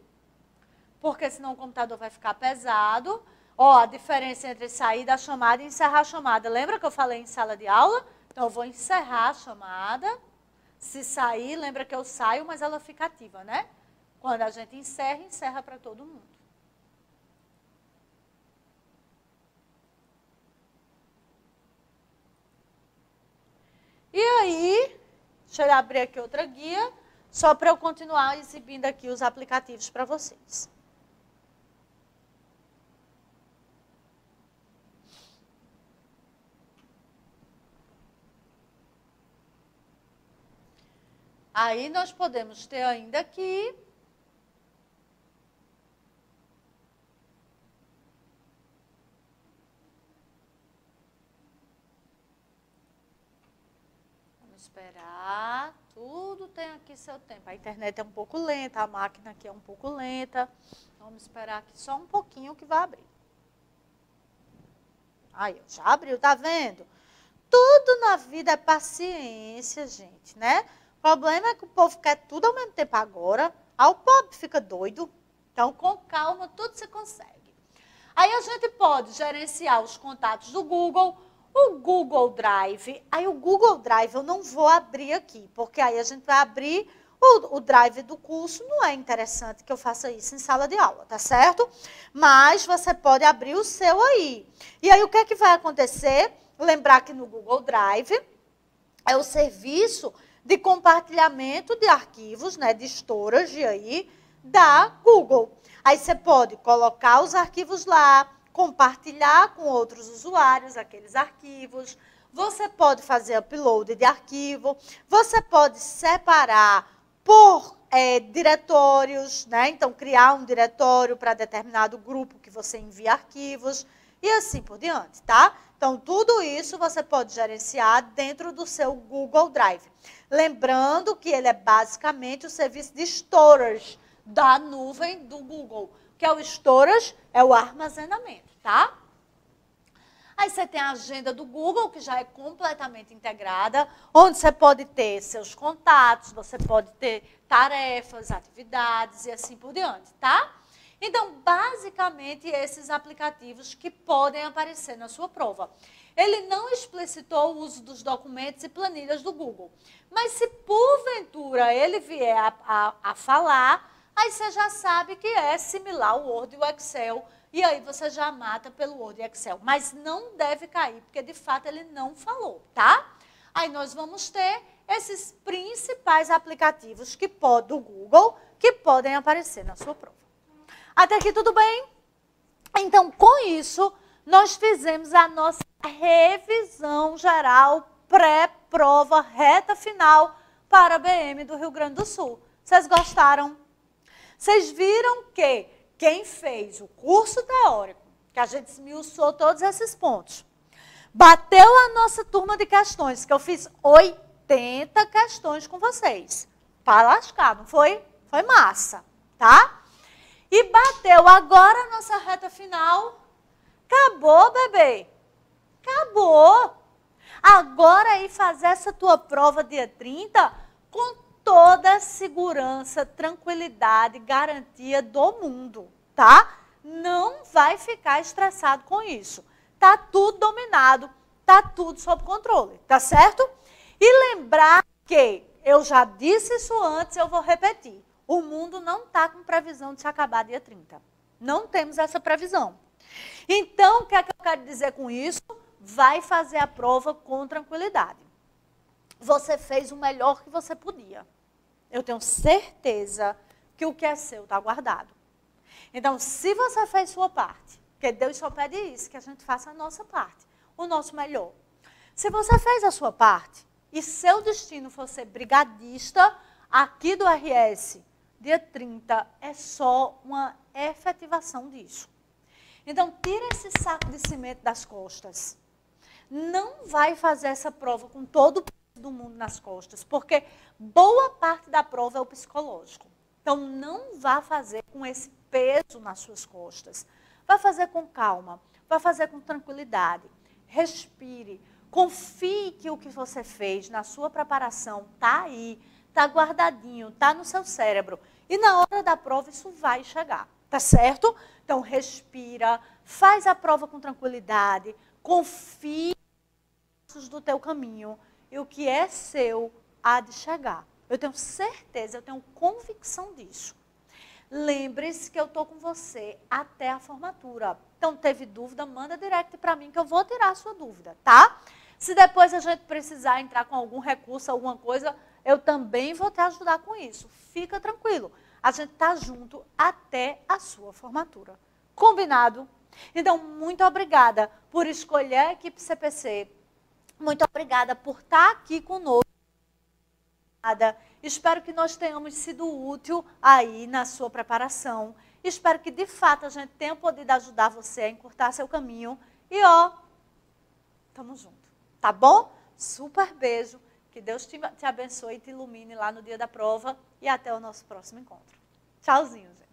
porque senão o computador vai ficar pesado. Ó, a diferença entre sair da chamada e encerrar a chamada. Lembra que eu falei em sala de aula? Então eu vou encerrar a chamada. Se sair, lembra que eu saio, mas ela fica ativa, né? Quando a gente encerra, encerra para todo mundo. E aí, deixa eu abrir aqui outra guia, só para eu continuar exibindo aqui os aplicativos para vocês. Aí nós podemos ter ainda aqui esperar, tudo tem aqui seu tempo. A internet é um pouco lenta, a máquina aqui é um pouco lenta. Vamos esperar aqui só um pouquinho que vai abrir. Aí, já abriu, tá vendo? Tudo na vida é paciência, gente, né? O problema é que o povo quer tudo ao mesmo tempo agora. Aí o pobre fica doido. Então, com calma, tudo se consegue. Aí a gente pode gerenciar os contatos do Google, o Google Drive. Aí o Google Drive eu não vou abrir aqui, porque aí a gente vai abrir o Drive do curso. Não é interessante que eu faça isso em sala de aula, tá certo? Mas você pode abrir o seu aí. E aí o que é que vai acontecer? Lembrar que no Google Drive é o serviço de compartilhamento de arquivos, né, de storage aí, da Google. Aí você pode colocar os arquivos lá, compartilhar com outros usuários aqueles arquivos, você pode fazer upload de arquivo, você pode separar por diretórios, né? Então criar um diretório para determinado grupo que você envia arquivos e assim por diante, tá? Então tudo isso você pode gerenciar dentro do seu Google Drive. Lembrando que ele é basicamente o serviço de storage da nuvem do Google, que é o storage, é o armazenamento, tá? Aí você tem a agenda do Google, que já é completamente integrada, onde você pode ter seus contatos, você pode ter tarefas, atividades e assim por diante, tá? Então, basicamente, esses aplicativos que podem aparecer na sua prova. Ele não explicitou o uso dos documentos e planilhas do Google, mas se porventura ele vier a falar, aí você já sabe que é similar ao Word e o Excel, e aí você já mata pelo Word e Excel. Mas não deve cair, porque de fato ele não falou, tá? Aí nós vamos ter esses principais aplicativos do Google que podem aparecer na sua prova. Até aqui tudo bem? Então, com isso, nós fizemos a nossa revisão geral pré-prova, reta final para a BM do Rio Grande do Sul. Vocês gostaram? Vocês viram que quem fez o curso teórico, que a gente esmiuçou todos esses pontos, bateu a nossa turma de questões, que eu fiz 80 questões com vocês. Para lascar, não foi? Foi massa, tá? E bateu agora a nossa reta final. Acabou, bebê. Acabou. Agora aí fazer essa tua prova dia 30 com toda a segurança, tranquilidade, garantia do mundo, tá? Não vai ficar estressado com isso. Tá tudo dominado, tá tudo sob controle, tá certo? E lembrar que, eu já disse isso antes, eu vou repetir. O mundo não está com previsão de se acabar dia 30. Não temos essa previsão. Então, o que é que eu quero dizer com isso? Vai fazer a prova com tranquilidade. Você fez o melhor que você podia. Eu tenho certeza que o que é seu está guardado. Então, se você fez sua parte, porque Deus só pede isso, que a gente faça a nossa parte, o nosso melhor. Se você fez a sua parte e seu destino for ser brigadista aqui do RS, dia 30 é só uma efetivação disso. Então, tira esse saco de cimento das costas. Não vai fazer essa prova com todo o peso do mundo nas costas, porque boa parte da prova é o psicológico. Então, não vá fazer com esse peso nas suas costas. Vai fazer com calma, vai fazer com tranquilidade. Respire, confie que o que você fez na sua preparação está aí, está guardadinho, está no seu cérebro. E na hora da prova isso vai chegar, tá certo? Então, respira, faz a prova com tranquilidade, confie nos passos do teu caminho e o que é seu há de chegar. Eu tenho certeza, eu tenho convicção disso. Lembre-se que eu estou com você até a formatura. Então, teve dúvida, manda direct para mim que eu vou tirar a sua dúvida, tá? Se depois a gente precisar entrar com algum recurso, alguma coisa, eu também vou te ajudar com isso. Fica tranquilo. A gente está junto até a sua formatura. Combinado? Então, muito obrigada por escolher a equipe CPC. Muito obrigada por estar aqui conosco. Espero que nós tenhamos sido útil aí na sua preparação. Espero que, de fato, a gente tenha podido ajudar você a encurtar seu caminho. E, ó, tamo junto. Tá bom? Super beijo. Que Deus te abençoe e te ilumine lá no dia da prova. E até o nosso próximo encontro. Tchauzinho, gente.